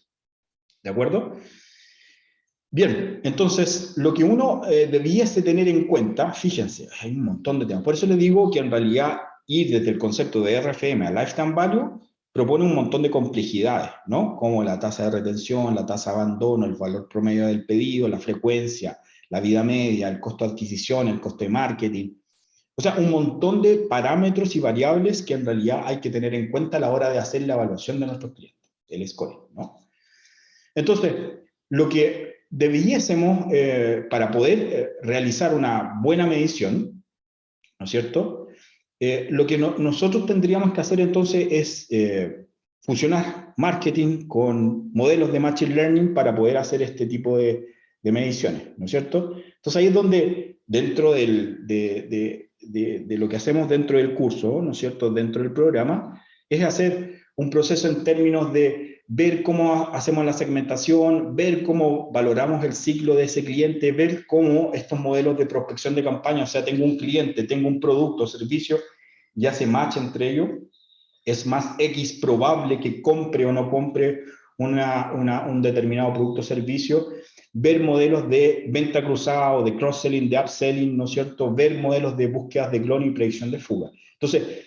Speaker 2: ¿De acuerdo? Bien, entonces lo que uno debiese tener en cuenta, fíjense, hay un montón de temas. Por eso le digo que en realidad ir desde el concepto de RFM a Lifetime Value propone un montón de complejidades, ¿no? Como la tasa de retención, la tasa de abandono, el valor promedio del pedido, la frecuencia, la vida media, el costo de adquisición, el costo de marketing. O sea, un montón de parámetros y variables que en realidad hay que tener en cuenta a la hora de hacer la evaluación de nuestros clientes, el scoring, ¿no? Entonces, lo que debiésemos, para poder realizar una buena medición, ¿no es cierto? Lo que nosotros tendríamos que hacer entonces es fusionar marketing con modelos de machine learning para poder hacer este tipo de mediciones, ¿no es cierto? Entonces ahí es donde dentro de lo que hacemos dentro del curso, ¿no es cierto?, dentro del programa, es hacer un proceso en términos de ver cómo hacemos la segmentación, ver cómo valoramos el ciclo de ese cliente, ver cómo estos modelos de prospección de campaña, o sea, tengo un cliente, tengo un producto o servicio, ya se match entre ellos, es más X probable que compre o no compre un determinado producto o servicio, ver modelos de venta cruzada o de cross-selling, de upselling, ¿no es cierto?, ver modelos de búsquedas de clon y predicción de fuga. Entonces,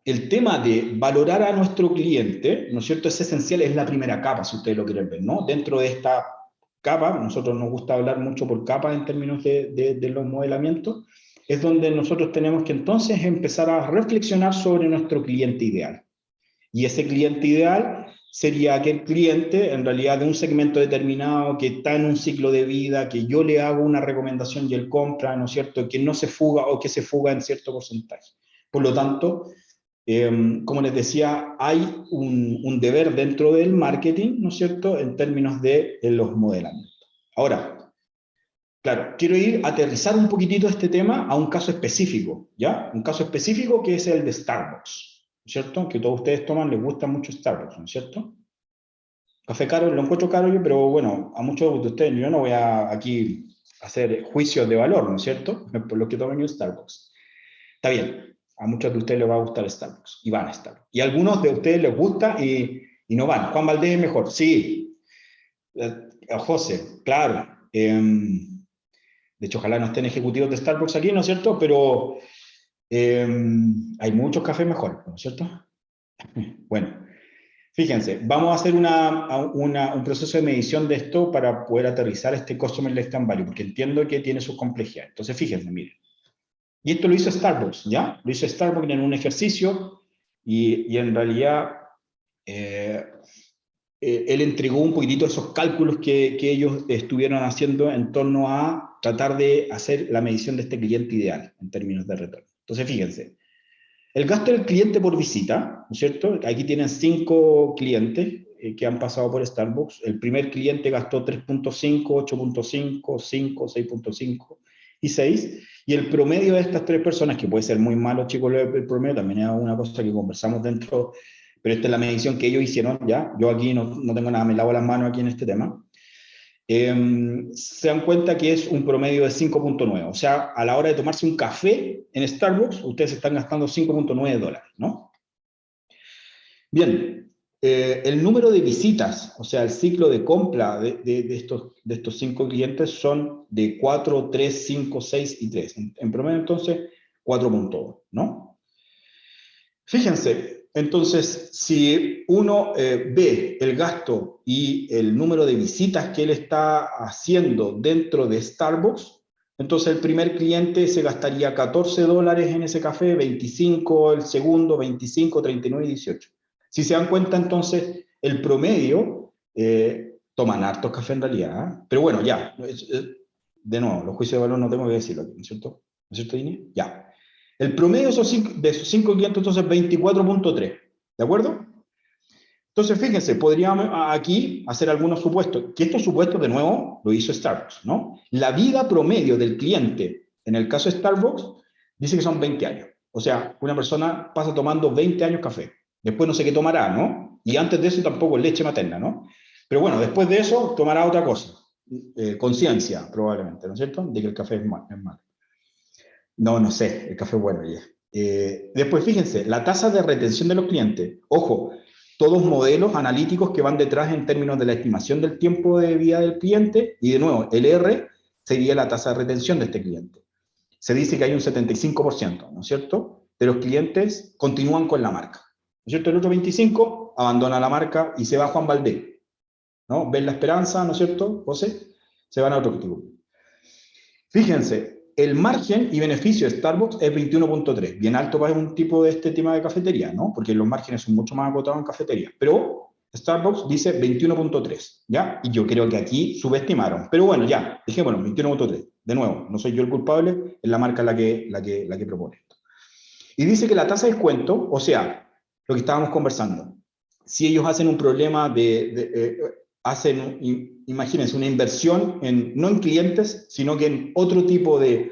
Speaker 2: el tema de valorar a nuestro cliente, ¿no es cierto?, es esencial, es la primera capa, si ustedes lo quieren ver, ¿no? Dentro de esta capa, nosotros nos gusta hablar mucho por capas en términos de los modelamientos, es donde nosotros tenemos que entonces empezar a reflexionar sobre nuestro cliente ideal. Y ese cliente ideal sería aquel cliente, en realidad, de un segmento determinado, que está en un ciclo de vida, que yo le hago una recomendación y él compra, ¿no es cierto?, que no se fuga o que se fuga en cierto porcentaje. Por lo tanto, como les decía, hay un deber dentro del marketing, ¿no es cierto?, en términos de los modelamientos. Ahora, claro, quiero aterrizar un poquitito este tema a un caso específico, ¿ya? Un caso específico que es el de Starbucks, ¿no es cierto? Que todos ustedes toman, les gusta mucho Starbucks, ¿no es cierto? Café caro, lo encuentro caro yo, pero bueno, a muchos de ustedes, yo no voy a aquí hacer juicios de valor, ¿no es cierto?, por lo que toman yo Starbucks. Está bien, a muchos de ustedes les va a gustar Starbucks y van a Starbucks. Y a algunos de ustedes les gusta y no van. Juan Valdés es mejor, sí. José, claro. De hecho, ojalá no estén ejecutivos de Starbucks aquí, ¿no es cierto? Pero hay muchos cafés mejor, ¿no es cierto? Bueno, fíjense, vamos a hacer un proceso de medición de esto para poder aterrizar este Customer Lifetime Value, porque entiendo que tiene sus complejidades. Entonces, fíjense, miren. Y esto lo hizo Starbucks, ¿ya? Lo hizo Starbucks en un ejercicio y en realidad él entregó un poquitito esos cálculos que ellos estuvieron haciendo en torno a tratar de hacer la medición de este cliente ideal en términos de retorno. Entonces, fíjense, el gasto del cliente por visita, ¿no es cierto? Aquí tienen 5 clientes que han pasado por Starbucks. El primer cliente gastó 3.5, 8.5, 5, 6.5 y 6. Y el promedio de estas 3 personas, que puede ser muy malo, chicos, el promedio, también es una cosa que conversamos dentro, pero esta es la medición que ellos hicieron, ¿ya? Yo aquí no tengo nada, me lavo las manos aquí en este tema. Se dan cuenta que es un promedio de 5.9. O sea, a la hora de tomarse un café en Starbucks, ustedes están gastando $5.9, ¿no? Bien, el número de visitas, o sea, el ciclo de compra de estos 5 clientes son de 4, 3, 5, 6 y 3. En promedio, entonces, 4.2, ¿no? Fíjense, entonces, si uno ve el gasto y el número de visitas que él está haciendo dentro de Starbucks, entonces el primer cliente se gastaría $14 en ese café, 25 el segundo, 25, 39 y 18. Si se dan cuenta, entonces, el promedio, toman hartos café en realidad, ¿eh? Pero bueno, ya, de nuevo, los juicios de valor no tengo que decirlo, ¿no es cierto? ¿No es cierto, Dini? Ya. El promedio de esos 5 clientes, entonces, 24.3. ¿De acuerdo? Entonces, fíjense, podríamos aquí hacer algunos supuestos, que estos supuestos, de nuevo, lo hizo Starbucks, ¿no? La vida promedio del cliente, en el caso de Starbucks, dice que son 20 años. O sea, una persona pasa tomando 20 años café. Después no sé qué tomará, ¿no? Y antes de eso tampoco leche materna, ¿no? Pero bueno, después de eso tomará otra cosa. Conciencia, probablemente, ¿no es cierto? De que el café es malo. No sé, el café es bueno ya. Después, fíjense, la tasa de retención de los clientes. Ojo, todos modelos analíticos que van detrás en términos de la estimación del tiempo de vida del cliente, y de nuevo, el R sería la tasa de retención de este cliente. Se dice que hay un 75%, ¿no es cierto?, de los clientes continúan con la marca. es cierto? El otro 25 abandona la marca y se va a Juan Valdez, ¿no? Ven La Esperanza, ¿no es cierto, José? Se van a otro tipo. Fíjense, el margen y beneficio de Starbucks es 21.3, bien alto para un tipo de este tema de cafetería, ¿no? Porque los márgenes son mucho más acotados en cafetería. Pero Starbucks dice 21.3, ¿ya? Y yo creo que aquí subestimaron. Pero bueno, ya, dejémoslo, 21.3. De nuevo, no soy yo el culpable, es la marca la que propone esto. Y dice que la tasa de descuento, o sea, lo que estábamos conversando, si ellos hacen un problema imagínense, una inversión no en clientes, sino que en otro tipo de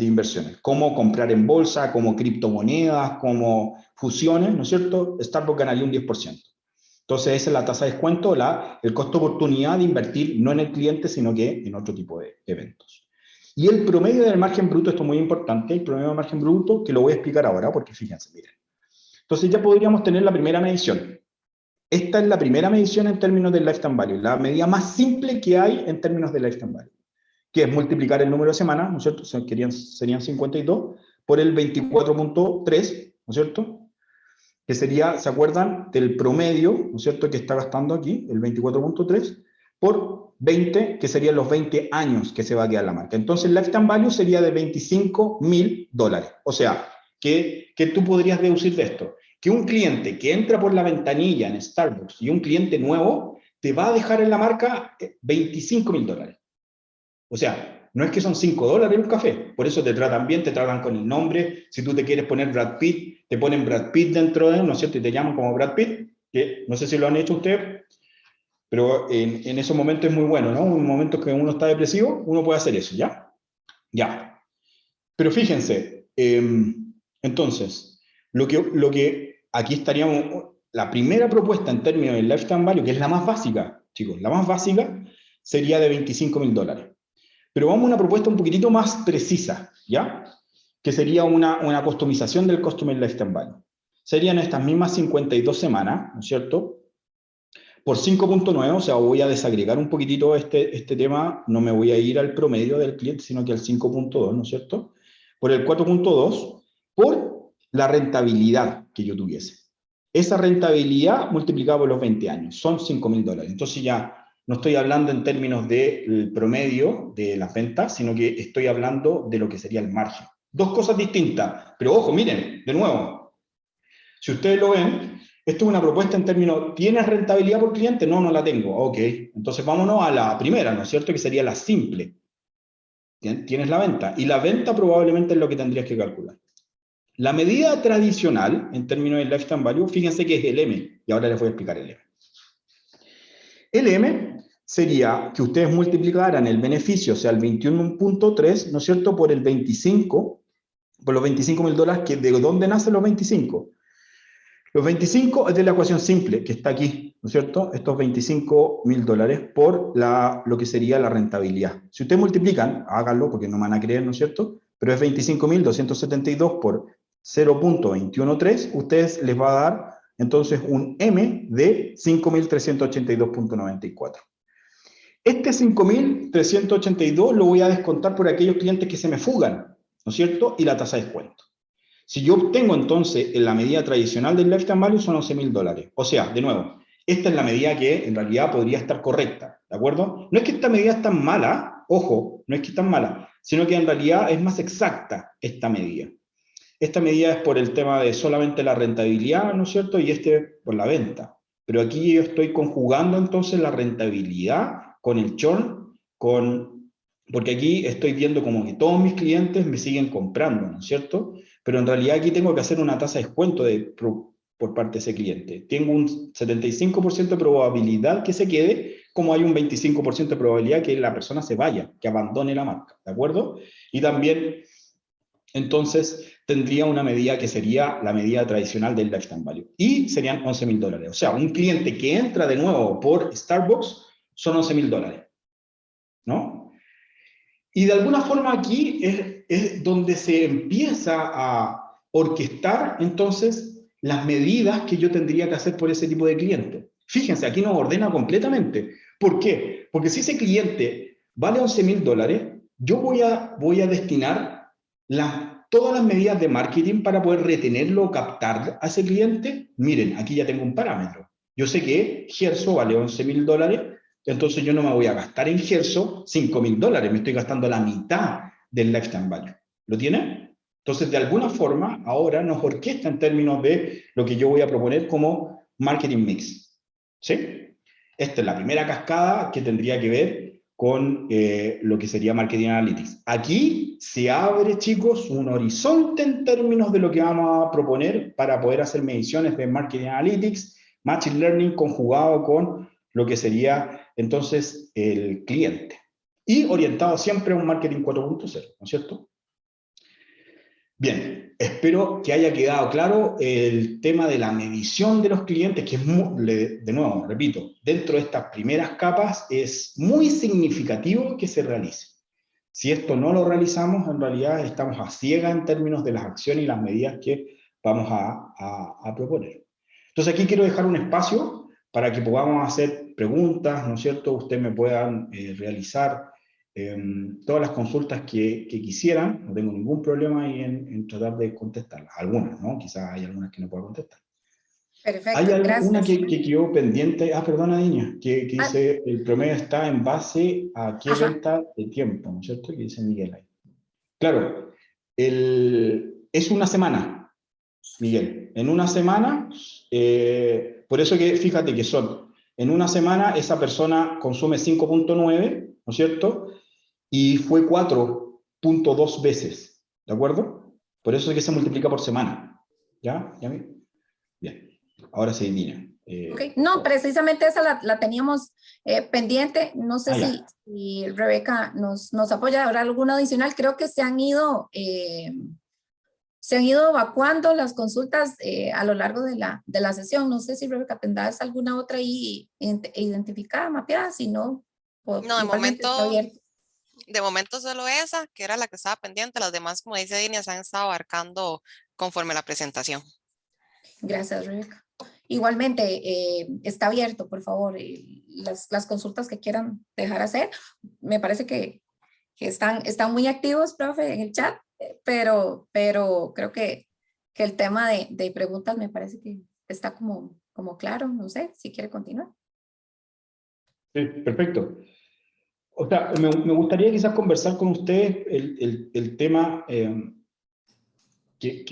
Speaker 2: inversiones, como comprar en bolsa, como criptomonedas, como fusiones, ¿no es cierto? Starbucks ganaría un 10%. Entonces, esa es la tasa de descuento, el costo de oportunidad de invertir no en el cliente, sino que en otro tipo de eventos. Y el promedio del margen bruto, esto es muy importante, el promedio del margen bruto, que lo voy a explicar ahora, porque fíjense, miren. Entonces ya podríamos tener la primera medición. Esta es la primera medición en términos del lifetime value, la medida más simple que hay en términos del lifetime value, que es multiplicar el número de semanas, ¿no es cierto? Serían 52 por el 24.3, ¿no es cierto? Que sería, ¿se acuerdan? Del promedio, ¿no es cierto?, que está gastando aquí, el 24.3, por 20, que serían los 20 años que se va a quedar la marca. Entonces, el lifetime value sería de $25,000. O sea, ¿qué tú podrías deducir de esto? Que un cliente que entra por la ventanilla en Starbucks y un cliente nuevo te va a dejar en la marca $25,000. O sea, no es que son $5 un café, por eso te tratan bien, te tratan con el nombre. Si tú te quieres poner Brad Pitt, te ponen Brad Pitt dentro de él, ¿no es cierto? Y te llaman como Brad Pitt, que no sé si lo han hecho ustedes, pero en esos momentos es muy bueno, ¿no? Un momento que uno está depresivo, uno puede hacer eso, ¿ya? Ya. Pero fíjense, entonces, lo que aquí estaríamos, la primera propuesta en términos del lifetime value, que es la más básica, chicos, la más básica, sería de $25,000. Pero vamos a una propuesta un poquitito más precisa, ¿ya? Que sería una customización del Customer Lifetime Value. Serían estas mismas 52 semanas, ¿no es cierto? Por 5.9, o sea, voy a desagregar un poquitito este tema, no me voy a ir al promedio del cliente, sino que al 5.2, ¿no es cierto? Por el 4.2, por la rentabilidad que yo tuviese. Esa rentabilidad multiplicada por los 20 años, son $5,000. Entonces ya no estoy hablando en términos del promedio de las ventas, sino que estoy hablando de lo que sería el margen. Dos cosas distintas, pero ojo, miren, de nuevo, si ustedes lo ven, esto es una propuesta en términos, ¿tienes rentabilidad por cliente? No, no la tengo. Ok, entonces vámonos a la primera, ¿no es cierto? Que sería la simple. Tienes la venta, y la venta probablemente es lo que tendrías que calcular. La medida tradicional, en términos de lifetime value, fíjense que es el M, y ahora les voy a explicar el M. El M sería que ustedes multiplicaran el beneficio, o sea, el 21.3, ¿no es cierto?, por el 25, por los $25,000, que ¿de dónde nacen los 25? Los 25 es de la ecuación simple, que está aquí, ¿no es cierto?, estos $25,000 por lo que sería la rentabilidad. Si ustedes multiplican, háganlo porque no me van a creer, ¿no es cierto?, pero es 25,272 por 0.213, ustedes les va a dar entonces un M de 5.382.94. Este 5.382 lo voy a descontar por aquellos clientes que se me fugan, ¿no es cierto?, y la tasa de descuento. Si yo obtengo entonces en la medida tradicional del lifetime value son $11,000. O sea, de nuevo, esta es la medida que en realidad podría estar correcta, ¿de acuerdo? No es que esta medida es tan mala, ojo, no es que es tan mala, sino que en realidad es más exacta esta medida. Esta medida es por el tema de solamente la rentabilidad, ¿no es cierto? Y por la venta. Pero aquí yo estoy conjugando entonces la rentabilidad con el churn, porque aquí estoy viendo como que todos mis clientes me siguen comprando, ¿no es cierto? Pero en realidad aquí tengo que hacer una tasa de descuento por parte de ese cliente. Tengo un 75% de probabilidad que se quede, como hay un 25% de probabilidad que la persona se vaya, que abandone la marca, ¿de acuerdo? Y también, entonces, tendría una medida que sería la medida tradicional del lifetime value. Y serían $11,000. O sea, un cliente que entra de nuevo por Starbucks son $11,000, ¿no? Y de alguna forma aquí es donde se empieza a orquestar entonces las medidas que yo tendría que hacer por ese tipo de cliente. Fíjense, aquí nos ordena completamente. ¿Por qué? Porque si ese cliente vale $11,000, yo voy a destinar todas las medidas de marketing para poder retenerlo o captar a ese cliente. Miren, aquí ya tengo un parámetro. Yo sé que Gerso vale $11.000, entonces yo no me voy a gastar en Gerso $5.000, me estoy gastando la mitad del lifetime value. ¿Lo tiene? Entonces, de alguna forma, ahora nos orquesta en términos de lo que yo voy a proponer como marketing mix. ¿Sí? Esta es la primera cascada que tendría que ver con lo que sería Marketing Analytics. Aquí se abre, chicos, un horizonte en términos de lo que vamos a proponer para poder hacer mediciones de Marketing Analytics, Machine Learning conjugado con lo que sería entonces el cliente. Y orientado siempre a un Marketing 4.0, ¿no es cierto? Bien, espero que haya quedado claro el tema de la medición de los clientes, que es de nuevo, repito, dentro de estas primeras capas es muy significativo que se realice. Si esto no lo realizamos, en realidad estamos a ciegas en términos de las acciones y las medidas que vamos a proponer. Entonces aquí quiero dejar un espacio para que podamos hacer preguntas, ¿no es cierto? Ustedes me puedan realizar todas las consultas que quisieran, no tengo ningún problema ahí en tratar de contestarlas. Algunas, ¿no? Quizás hay algunas que no pueda contestar. Hay
Speaker 1: Perfecto,
Speaker 2: una
Speaker 1: gracias.
Speaker 2: que quedó pendiente, perdona, niña, que
Speaker 1: Ah,
Speaker 2: dice, el promedio está en base a qué
Speaker 1: ajá,
Speaker 2: venta de tiempo, ¿no es cierto? Que dice Miguel ahí. Claro, es una semana, Miguel. En una semana, por eso que fíjate que son, en una semana esa persona consume 5.9, ¿no es cierto? Y fue 4.2 veces, ¿de acuerdo? Por eso es que se multiplica por semana. ¿Ya? ¿Ya? Bien. Ahora sí, Nina.
Speaker 1: ok.
Speaker 2: Por
Speaker 1: No,
Speaker 2: favor.
Speaker 1: precisamente esa la teníamos pendiente. No sé
Speaker 2: Ya.
Speaker 1: si Rebeca nos apoya. ¿Habrá alguna adicional? Creo que se han ido evacuando las consultas a lo largo de la sesión. No sé si Rebeca tendrás alguna otra ahí identificada, mapeada. Si no,
Speaker 3: No,
Speaker 1: igualmente está abierto.
Speaker 3: de momento solo esa, que era la que estaba pendiente. Las demás, como dice Dini, se han estado abarcando conforme la presentación.
Speaker 1: Gracias, Rebeca. Igualmente, está abierto, por favor, las consultas que quieran dejar hacer. Me parece que están muy activos, profe, en el chat, pero creo que el tema de preguntas me parece que está como claro. No sé si quiere continuar.
Speaker 2: Sí, perfecto. O sea, me gustaría quizás conversar con ustedes el tema que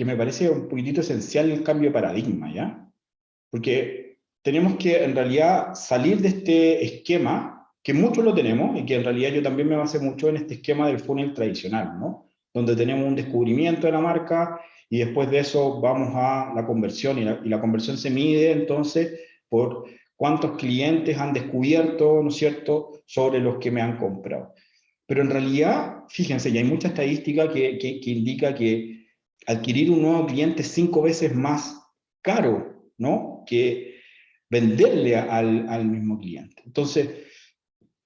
Speaker 2: me parece un poquitito esencial el cambio de paradigma, ¿ya? Porque tenemos que en realidad salir de este esquema, que muchos lo tenemos, y que en realidad yo también me basé mucho en este esquema del funnel tradicional, ¿no? Donde tenemos un descubrimiento de la marca y después de eso vamos a la conversión y la conversión se mide entonces por cuántos clientes han descubierto, ¿no es cierto?, sobre los que me han comprado. Pero en realidad, fíjense, ya hay mucha estadística que indica que adquirir un nuevo cliente es 5 veces más caro, ¿no?, que venderle al mismo cliente. Entonces,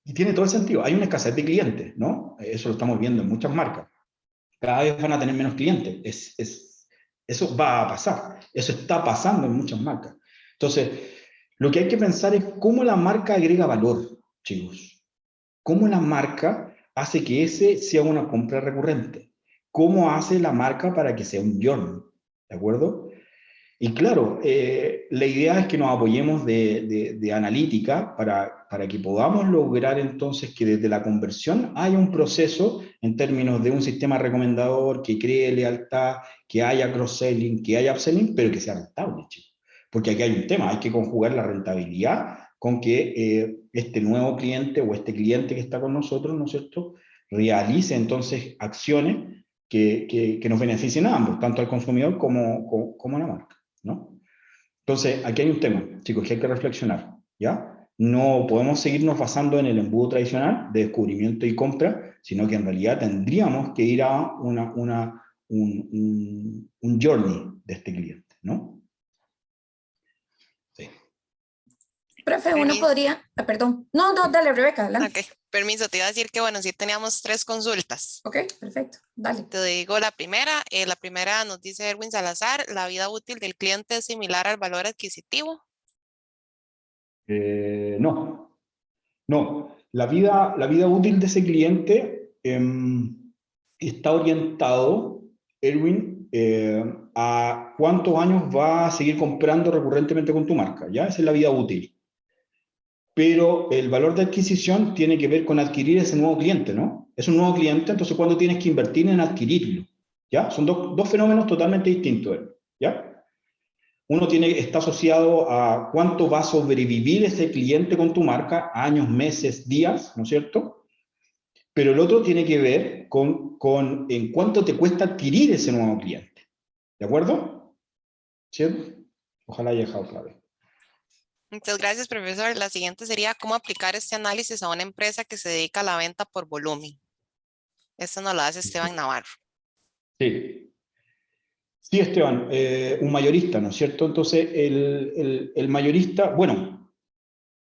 Speaker 2: y tiene todo el sentido. Hay una escasez de clientes, ¿no? Eso lo estamos viendo en muchas marcas. Cada vez van a tener menos clientes. Eso va a pasar. Eso está pasando en muchas marcas. Entonces, lo que hay que pensar es cómo la marca agrega valor, chicos. Cómo la marca hace que ese sea una compra recurrente. Cómo hace la marca para que sea un journey, ¿de acuerdo? Y claro, la idea es que nos apoyemos de analítica para que podamos lograr entonces que desde la conversión haya un proceso en términos de un sistema recomendador que cree lealtad, que haya cross-selling, que haya upselling, pero que sea rentable, chicos. Porque aquí hay un tema, hay que conjugar la rentabilidad con que este nuevo cliente o este cliente que está con nosotros, ¿no es cierto?, realice entonces acciones que nos beneficien a ambos, tanto al consumidor como a la marca, ¿no? Entonces, aquí hay un tema, chicos, que hay que reflexionar, ¿ya? No podemos seguirnos basando en el embudo tradicional de descubrimiento y compra, sino que en realidad tendríamos que ir a un journey de este cliente, ¿no? Sí.
Speaker 1: Profe, uno
Speaker 3: Permiso.
Speaker 1: podría, perdón. No, dale, Rebeca, adelante.
Speaker 3: Ok, permiso, te iba a decir que bueno, sí teníamos 3 consultas.
Speaker 1: Ok, perfecto, dale.
Speaker 3: Te digo la primera nos dice Erwin Salazar, la vida útil del cliente es similar al valor adquisitivo.
Speaker 2: No, no. La vida útil de ese cliente está orientado Erwin, a cuántos años va a seguir comprando recurrentemente con tu marca, ¿ya? Esa es la vida útil. Pero el valor de adquisición tiene que ver con adquirir ese nuevo cliente, ¿no? Es un nuevo cliente, entonces ¿cuándo tienes que invertir en adquirirlo? ¿Ya? Son dos fenómenos totalmente distintos, ¿ya? Uno está asociado a cuánto va a sobrevivir ese cliente con tu marca, años, meses, días, ¿no es cierto? Pero el otro tiene que ver con en cuánto te cuesta adquirir ese nuevo cliente. ¿De acuerdo? ¿Cierto? Ojalá haya dejado claro.
Speaker 3: Muchas gracias, profesor. La siguiente sería cómo aplicar este análisis a una empresa que se dedica a la venta por volumen. Esto nos lo hace Esteban Navarro.
Speaker 2: Sí. Sí, Esteban, un mayorista, ¿no es cierto? Entonces, el mayorista, bueno,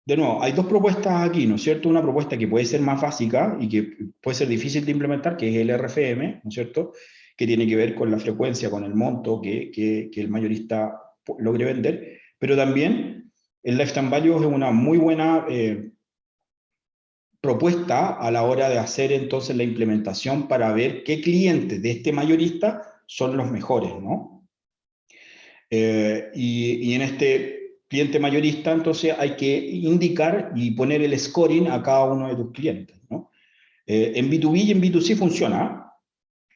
Speaker 2: de nuevo, hay dos propuestas aquí, ¿no es cierto? Una propuesta que puede ser más básica y que puede ser difícil de implementar, que es el RFM, ¿no es cierto? Que tiene que ver con la frecuencia, con el monto que el mayorista logre vender, pero también el Lifetime Value es una muy buena propuesta a la hora de hacer entonces la implementación para ver qué clientes de este mayorista son los mejores, ¿no? Y en este cliente mayorista, entonces hay que indicar y poner el scoring a cada uno de tus clientes, ¿no? En B2B y en B2C funciona.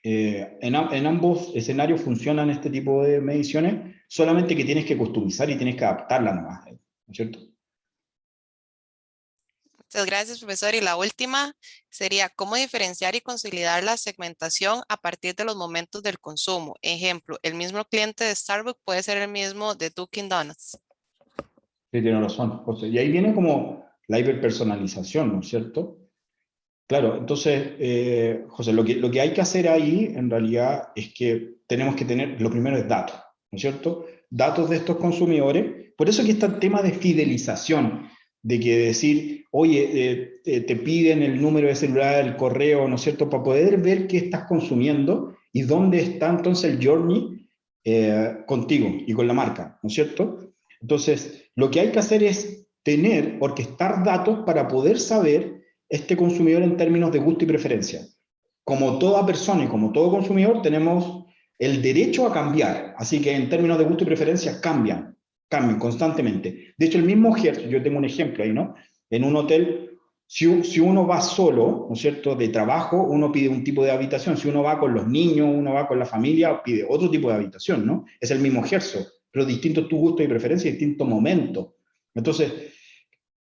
Speaker 2: En ambos escenarios funcionan este tipo de mediciones, solamente que tienes que customizar y tienes que adaptarla nomás, ¿no es cierto?
Speaker 3: Muchas gracias, profesor. Y la última sería cómo diferenciar y consolidar la segmentación a partir de los momentos del consumo. Ejemplo, el mismo cliente de Starbucks puede ser el mismo de Dunkin' Donuts.
Speaker 2: Sí, tiene razón, José. Y ahí viene como la hiperpersonalización, ¿no es cierto? Claro, entonces, José, lo que hay que hacer ahí, en realidad, es que tenemos que tener, lo primero es datos, ¿no es cierto? Datos de estos consumidores. Por eso aquí está el tema de fidelización, de que decir, oye, te piden el número de celular, el correo, ¿no es cierto? Para poder ver qué estás consumiendo y dónde está entonces el journey contigo y con la marca, ¿no es cierto? Entonces, lo que hay que hacer es orquestar datos para poder saber este consumidor en términos de gusto y preferencia. Como toda persona y como todo consumidor tenemos el derecho a cambiar, así que en términos de gusto y preferencia cambian constantemente. De hecho, el mismo Hertz, yo tengo un ejemplo ahí, ¿no? En un hotel, si uno va solo, ¿no es cierto?, de trabajo, uno pide un tipo de habitación. Si uno va con los niños, uno va con la familia, pide otro tipo de habitación, ¿no? Es el mismo Hertz, pero distinto tu gusto y preferencia, distinto momento. Entonces,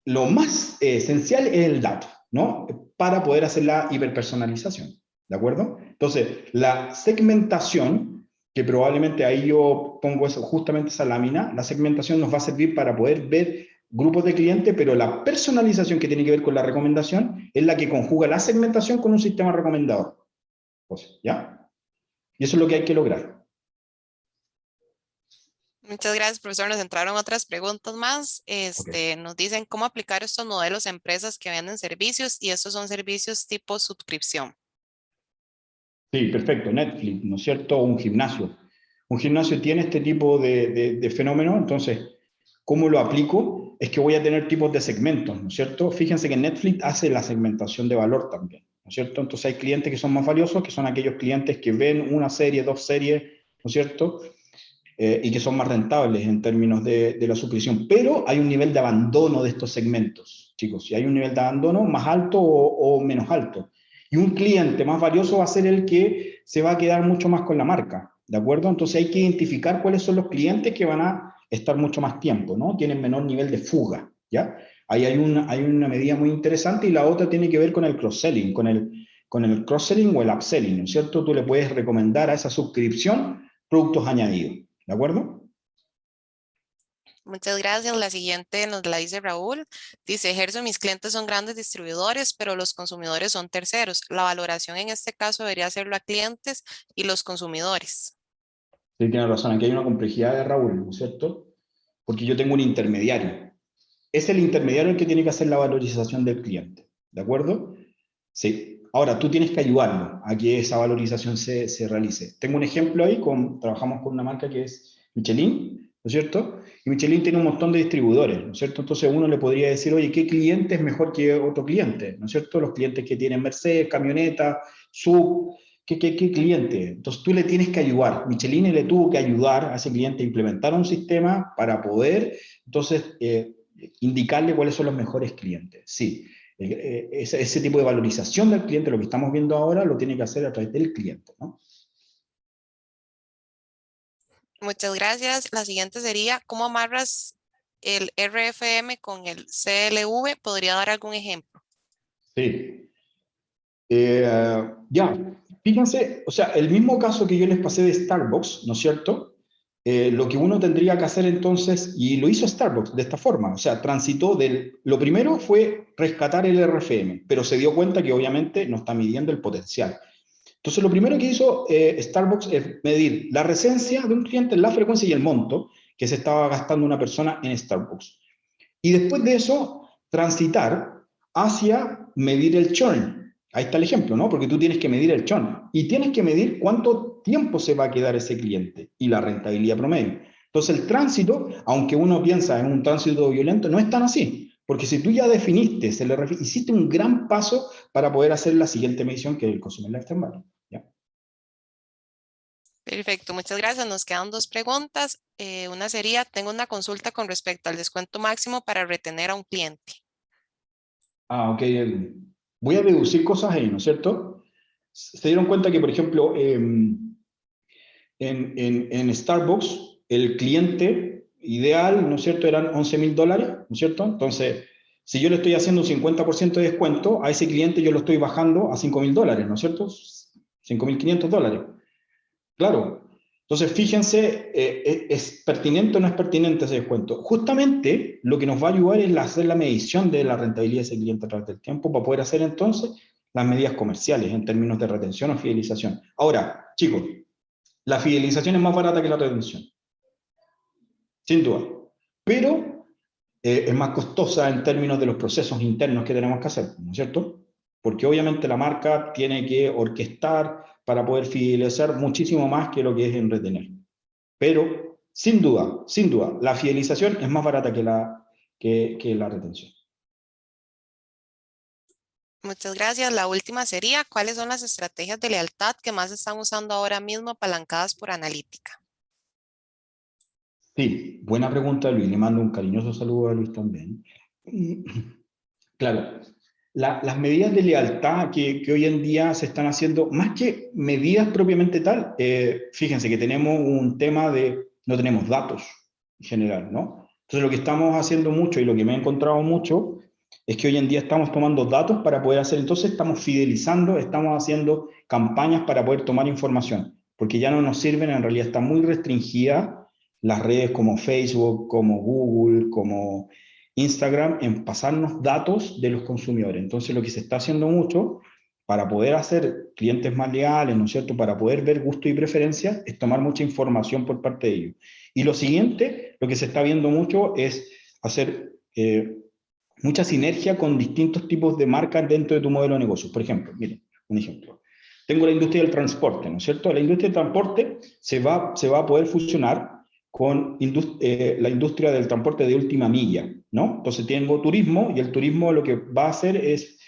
Speaker 2: lo más esencial es el dato, ¿no? Para poder hacer la hiperpersonalización, ¿de acuerdo? Entonces, la segmentación, que probablemente ahí yo pongo justamente esa lámina, la segmentación nos va a servir para poder ver grupos de clientes, pero la personalización que tiene que ver con la recomendación es la que conjuga la segmentación con un sistema recomendador. Pues, ¿ya? Y eso es lo que hay que lograr.
Speaker 3: Muchas gracias, profesor. Nos entraron otras preguntas más.
Speaker 2: Okay.
Speaker 3: Nos dicen cómo aplicar estos modelos a empresas que venden servicios y estos son servicios tipo suscripción.
Speaker 2: Sí, perfecto. Netflix, ¿no es cierto? Un gimnasio. Un gimnasio tiene este tipo de fenómeno, entonces, ¿cómo lo aplico? Es que voy a tener tipos de segmentos, ¿no es cierto? Fíjense que Netflix hace la segmentación de valor también, ¿no es cierto? Entonces hay clientes que son más valiosos, que son aquellos clientes que ven una serie, dos series, ¿no es cierto? Y que son más rentables en términos de la suscripción. Pero hay un nivel de abandono de estos segmentos, chicos. Y hay un nivel de abandono más alto o menos alto. Y un cliente más valioso va a ser el que se va a quedar mucho más con la marca, ¿de acuerdo? Entonces hay que identificar cuáles son los clientes que van a estar mucho más tiempo, ¿no? Tienen menor nivel de fuga, ¿ya? Ahí hay una medida muy interesante y la otra tiene que ver con el cross-selling, con el cross-selling o el upselling, ¿no es cierto? Tú le puedes recomendar a esa suscripción productos añadidos. ¿De acuerdo?
Speaker 3: Muchas gracias. La siguiente nos la dice Raúl. Dice, Gerson, mis clientes son grandes distribuidores, pero los consumidores son terceros. La valoración en este caso debería hacerlo a clientes y los consumidores.
Speaker 2: Sí, tiene razón. Aquí hay una complejidad de Raúl, ¿no es cierto? Porque yo tengo un intermediario. Es el intermediario el que tiene que hacer la valorización del cliente. ¿De acuerdo? Sí. Ahora, tú tienes que ayudarlo a que esa valorización se realice. Tengo un ejemplo ahí, trabajamos con una marca que es Michelin, ¿no es cierto? Y Michelin tiene un montón de distribuidores, ¿no es cierto? Entonces uno le podría decir, oye, ¿qué cliente es mejor que otro cliente? ¿No es cierto? Los clientes que tienen Mercedes, camioneta, SUV, ¿Qué cliente? Entonces tú le tienes que ayudar. Michelin le tuvo que ayudar a ese cliente a implementar un sistema para poder, entonces, indicarle cuáles son los mejores clientes. Sí, ese tipo de valorización del cliente, lo que estamos viendo ahora, lo tiene que hacer a través del cliente, ¿no?
Speaker 3: Muchas gracias. La siguiente sería, ¿cómo amarras el RFM con el CLV? ¿Podría dar algún ejemplo?
Speaker 2: Sí. Ya, fíjense, o sea, el mismo caso que yo les pasé de Starbucks, ¿no es cierto? Lo que uno tendría que hacer entonces, y lo hizo Starbucks de esta forma, o sea, transitó lo primero fue rescatar el RFM, pero se dio cuenta que obviamente no está midiendo el potencial. Entonces, lo primero que hizo Starbucks es medir la recencia de un cliente, la frecuencia y el monto que se estaba gastando una persona en Starbucks. Y después de eso, transitar hacia medir el churn. Ahí está el ejemplo, ¿no? Porque tú tienes que medir el churn y tienes que medir cuánto tiempo se va a quedar ese cliente y la rentabilidad promedio. Entonces, el tránsito, aunque uno piensa en un tránsito violento, no es tan así. Porque si tú ya definiste, hiciste un gran paso para poder hacer la siguiente medición, que es el Consumer Lifetime Value. ¿Ya?
Speaker 3: Perfecto, muchas gracias. Nos quedan dos preguntas. Una sería, tengo una consulta con respecto al descuento máximo para retener a un cliente.
Speaker 2: Ok. Voy a deducir cosas ahí, ¿no es cierto? Se dieron cuenta que, por ejemplo, en Starbucks, el cliente ideal, ¿no es cierto?, eran $11,000, ¿no es cierto? Entonces, si yo le estoy haciendo un 50% de descuento, a ese cliente yo lo estoy bajando a $5,000, ¿no es cierto? $5,500. Claro. Entonces, fíjense, ¿es pertinente o no es pertinente ese descuento? Justamente lo que nos va a ayudar es hacer la medición de la rentabilidad de ese cliente a través del tiempo para poder hacer entonces las medidas comerciales en términos de retención o fidelización. Ahora, chicos, la fidelización es más barata que la retención, sin duda, pero es más costosa en términos de los procesos internos que tenemos que hacer, ¿no es cierto? Porque obviamente la marca tiene que orquestar para poder fidelizar muchísimo más que lo que es en retener. Pero, sin duda, la fidelización es más barata que la retención.
Speaker 3: Muchas gracias. La última sería, ¿cuáles son las estrategias de lealtad que más están usando ahora mismo apalancadas por analítica?
Speaker 2: Sí, buena pregunta, Luis. Le mando un cariñoso saludo a Luis también. Claro, las medidas de lealtad que hoy en día se están haciendo, más que medidas propiamente tal, fíjense que tenemos un tema de, no tenemos datos en general, ¿no? Entonces lo que estamos haciendo mucho y lo que me he encontrado mucho es que hoy en día estamos tomando datos para poder hacer, entonces estamos fidelizando, estamos haciendo campañas para poder tomar información, porque ya no nos sirven, en realidad está muy restringida las redes como Facebook, como Google, como Instagram en pasarnos datos de los consumidores. Entonces lo que se está haciendo mucho para poder hacer clientes más leales, ¿no es cierto? Para poder ver gusto y preferencias, es tomar mucha información por parte de ellos. Y lo siguiente, lo que se está viendo mucho es hacer mucha sinergia con distintos tipos de marcas dentro de tu modelo de negocio. Por ejemplo, miren, un ejemplo. Tengo la industria del transporte, ¿no es cierto? La industria del transporte se va a poder fusionar con la industria del transporte de última milla, ¿no? Entonces tengo turismo y el turismo lo que va a hacer es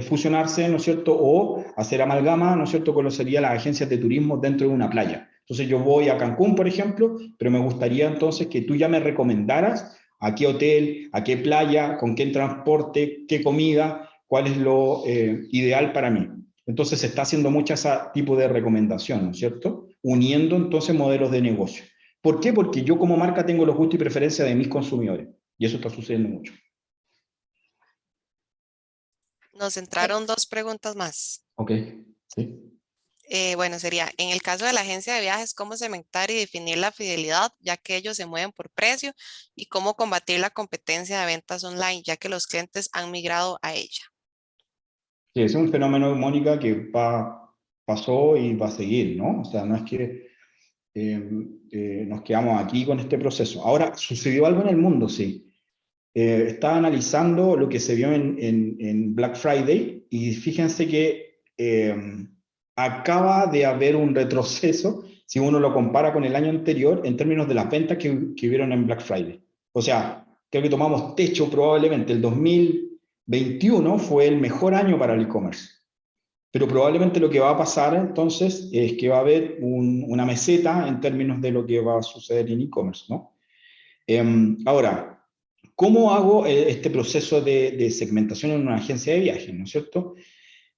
Speaker 2: fusionarse, ¿no es cierto? O hacer amalgama, ¿no es cierto? Con lo que serían las agencias de turismo dentro de una playa. Entonces yo voy a Cancún, por ejemplo, pero me gustaría entonces que tú ya me recomendaras a qué hotel, a qué playa, con qué transporte, qué comida, cuál es lo ideal para mí. Entonces se está haciendo mucho ese tipo de recomendación, ¿no es cierto? Uniendo entonces modelos de negocio. ¿Por qué? Porque yo como marca tengo los gustos y preferencias de mis consumidores. Y eso está sucediendo mucho.
Speaker 3: Nos entraron dos preguntas más.
Speaker 2: Ok, sí.
Speaker 3: Bueno, sería, en el caso de la agencia de viajes, ¿cómo segmentar y definir la fidelidad, ya que ellos se mueven por precio? ¿Y cómo combatir la competencia de ventas online, ya que los clientes han migrado a ella?
Speaker 2: Sí, ese es un fenómeno, Mónica, que pasó y va a seguir, ¿no? O sea, no es que nos quedamos aquí con este proceso. Ahora, sucedió algo en el mundo, sí. Estaba analizando lo que se vio en Black Friday y fíjense que acaba de haber un retroceso si uno lo compara con el año anterior en términos de las ventas que hubieron en Black Friday. O sea, creo que tomamos techo probablemente. El 2021 fue el mejor año para el e-commerce. pero probablemente lo que va a pasar entonces es que va a haber una meseta en términos de lo que va a suceder en e-commerce, ¿no? Ahora, ¿cómo hago este proceso de segmentación en una agencia de viajes, ¿no es cierto?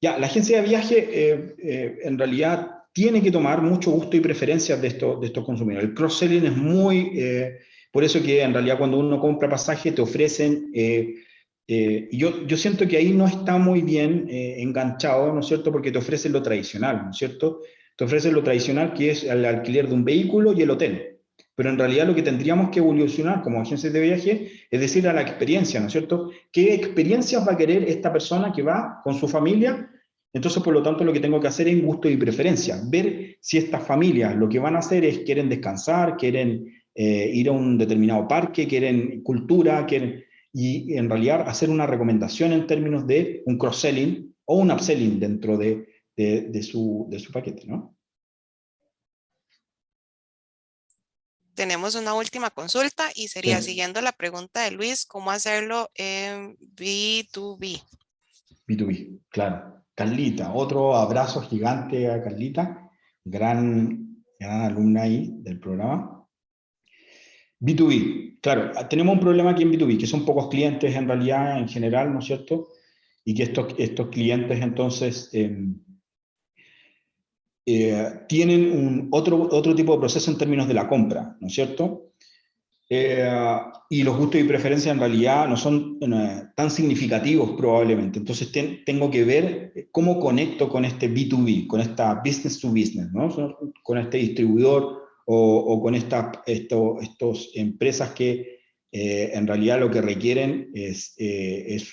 Speaker 2: Ya, la agencia de viaje en realidad tiene que tomar mucho gusto y preferencias de estos consumidores. El cross-selling es muy, por eso que en realidad cuando uno compra pasaje te ofrecen, yo siento que ahí no está muy bien enganchado, ¿no es cierto? Porque te ofrecen lo tradicional, ¿no es cierto? Te ofrecen lo tradicional que es el alquiler de un vehículo y el hotel. Pero en realidad lo que tendríamos que evolucionar como agencias de viaje es decir a la experiencia, ¿no es cierto? ¿Qué experiencias va a querer esta persona que va con su familia? Entonces, por lo tanto, lo que tengo que hacer es gusto y preferencia. Ver si estas familias lo que van a hacer es quieren descansar, quieren ir a un determinado parque, quieren cultura, y en realidad hacer una recomendación en términos de un cross-selling o un upselling dentro de su paquete, ¿no?
Speaker 3: Tenemos una última consulta y sería
Speaker 2: Sí.
Speaker 3: siguiendo la pregunta de Luis, ¿cómo hacerlo en B2B?
Speaker 2: B2B, claro. Carlita, otro abrazo gigante a Carlita, gran alumna ahí del programa. B2B, claro, tenemos un problema aquí en B2B, que son pocos clientes en realidad, en general, ¿no es cierto? Y que estos clientes entonces tienen otro tipo de proceso en términos de la compra, ¿no es cierto? Y los gustos y preferencias en realidad no son tan significativos probablemente. Entonces tengo que ver cómo conecto con este B2B, con esta business to business, ¿no? Con este distribuidor o con estas empresas que en realidad lo que requieren es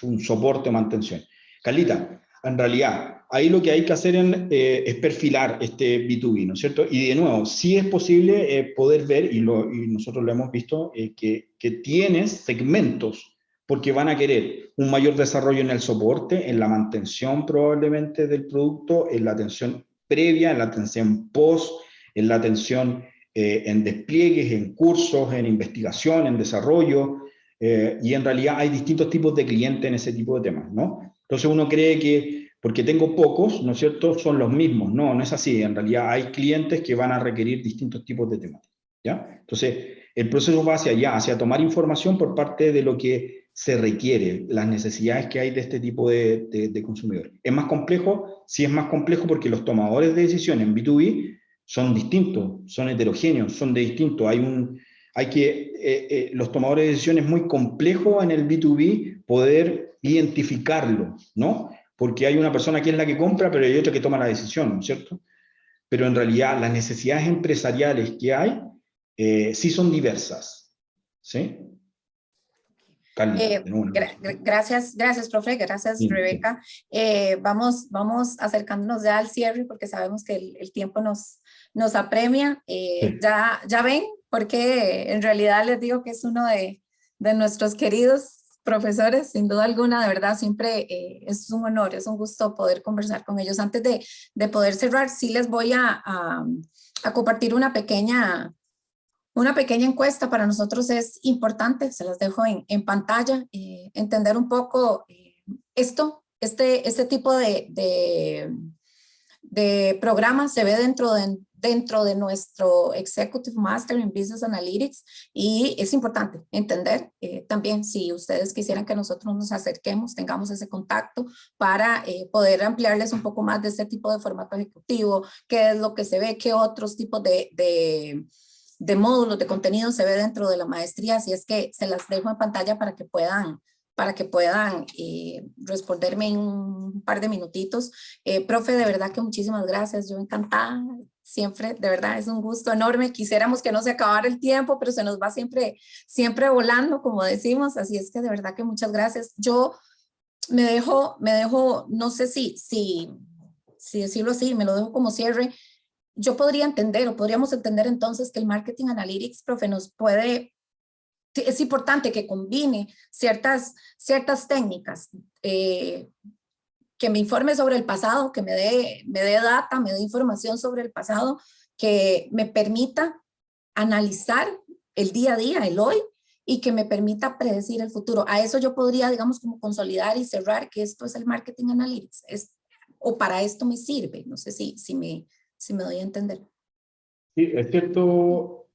Speaker 2: un soporte o mantención. Carlita, en realidad, ahí lo que hay que hacer es perfilar este B2B, ¿no es cierto? Y de nuevo, sí es posible poder ver, y nosotros lo hemos visto, que tienes segmentos, porque van a querer un mayor desarrollo en el soporte, en la mantención probablemente del producto, en la atención previa, en la atención post, en la atención en despliegues, en cursos, en investigación, en desarrollo, y en realidad hay distintos tipos de clientes en ese tipo de temas, ¿no? Entonces uno cree que porque tengo pocos, ¿no es cierto?, son los mismos. No, no es así. En realidad hay clientes que van a requerir distintos tipos de temáticas, ¿ya? Entonces, el proceso va hacia allá, hacia tomar información por parte de lo que se requiere, las necesidades que hay de este tipo de consumidores. ¿Es más complejo? Sí es más complejo porque los tomadores de decisiones en B2B son distintos, son heterogéneos, son de distintos. Los tomadores de decisiones es muy complejo en el B2B poder identificarlo, ¿no? Porque hay una persona que es la que compra, pero hay otra que toma la decisión, ¿no es cierto? Pero en realidad las necesidades empresariales que hay sí son diversas, ¿sí? Carlita, de nuevo.
Speaker 1: Gracias, profe, gracias,
Speaker 2: Sí, sí.
Speaker 1: Rebeca. Vamos acercándonos ya al cierre porque sabemos que el tiempo nos apremia.
Speaker 2: Sí.
Speaker 1: Ya ven, porque en realidad les digo que es uno de nuestros queridos profesores, sin duda alguna, de verdad, siempre es un honor, es un gusto poder conversar con ellos. Antes de poder cerrar, sí les voy a compartir una pequeña encuesta. Para nosotros es importante, se las dejo en pantalla, entender un poco este tipo de programa se ve dentro de nuestro Executive Master in Business Analytics y es importante entender también si ustedes quisieran que nosotros nos acerquemos, tengamos ese contacto para poder ampliarles un poco más de este tipo de formato ejecutivo, qué es lo que se ve, qué otros tipos de módulos, de contenido se ve dentro de la maestría, así es que se las dejo en pantalla para que puedan responderme en un par de minutitos. Profe, de verdad que muchísimas gracias, yo encantada, siempre, de verdad es un gusto enorme, quisiéramos que no se acabara el tiempo, pero se nos va siempre volando, como decimos, así es que de verdad que muchas gracias. Yo me dejo, no sé si decirlo así, me lo dejo como cierre. Yo podría entender o podríamos entender entonces que el Marketing Analytics, profe, es importante que combine ciertas técnicas, que me informe sobre el pasado, que me dé data, me dé información sobre el pasado, que me permita analizar el día a día, el hoy, y que me permita predecir el futuro. A eso yo podría, digamos, como consolidar y cerrar que esto es el Marketing Analytics. o para esto me sirve. No sé si me doy a entender.
Speaker 2: Sí, es cierto,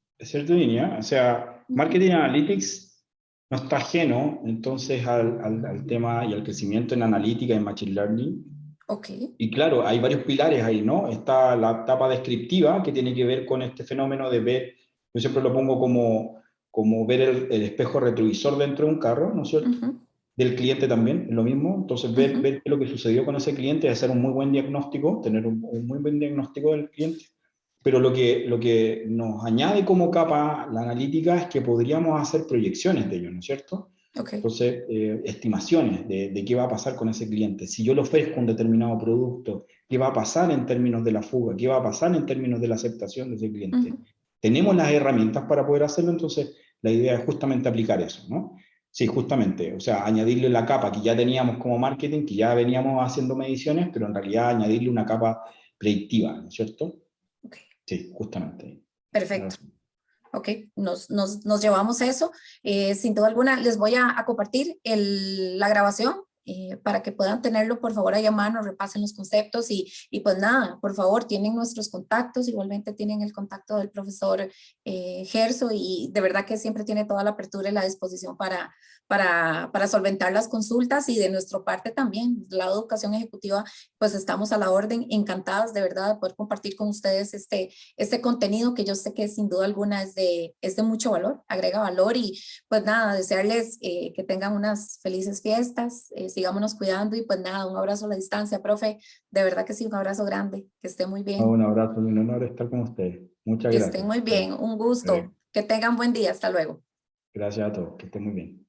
Speaker 2: Niña. O sea, Marketing Analytics no está ajeno entonces al tema y al crecimiento en analítica y en Machine Learning.
Speaker 1: Ok.
Speaker 2: Y claro, hay varios pilares ahí, ¿no? Está la etapa descriptiva, que tiene que ver con este fenómeno de ver, yo siempre lo pongo como ver el espejo retrovisor dentro de un carro, ¿no es cierto? Del cliente también, es lo mismo. Entonces, ver qué es lo que sucedió con ese cliente, hacer un muy buen diagnóstico, tener un muy buen diagnóstico del cliente. Pero lo que nos añade como capa la analítica es que podríamos hacer proyecciones de ello, ¿no es cierto?
Speaker 1: Okay.
Speaker 2: Entonces, estimaciones de qué va a pasar con ese cliente. Si yo le ofrezco un determinado producto, ¿qué va a pasar en términos de la fuga? ¿Qué va a pasar en términos de la aceptación de ese cliente? Tenemos las herramientas para poder hacerlo, entonces la idea es justamente aplicar eso, ¿no? Sí, justamente, o sea, añadirle la capa que ya teníamos como marketing, que ya veníamos haciendo mediciones, pero en realidad añadirle una capa predictiva, ¿no es cierto?
Speaker 1: Okay.
Speaker 2: Sí, justamente.
Speaker 1: Perfecto. Ok, nos llevamos eso. Sin duda alguna, les voy a compartir la grabación para que puedan tenerlo, por favor, ahí a mano, repasen los conceptos y pues nada, por favor, tienen nuestros contactos, igualmente tienen el contacto del profesor Gerso y de verdad que siempre tiene toda la apertura y la disposición para solventar las consultas y de nuestra parte también, la educación ejecutiva, pues estamos a la orden, encantadas de verdad de poder compartir con ustedes este contenido que yo sé que sin duda alguna es de mucho valor, agrega valor y pues nada, desearles que tengan unas felices fiestas, sigámonos cuidando y pues nada, un abrazo a la distancia, profe, de verdad que sí, un abrazo grande, que esté muy bien.
Speaker 2: Un abrazo, un honor estar con ustedes. Muchas
Speaker 1: Que
Speaker 2: gracias.
Speaker 1: estén muy bien, un gusto, que tengan buen día, hasta luego.
Speaker 2: Gracias a todos, que estén muy bien.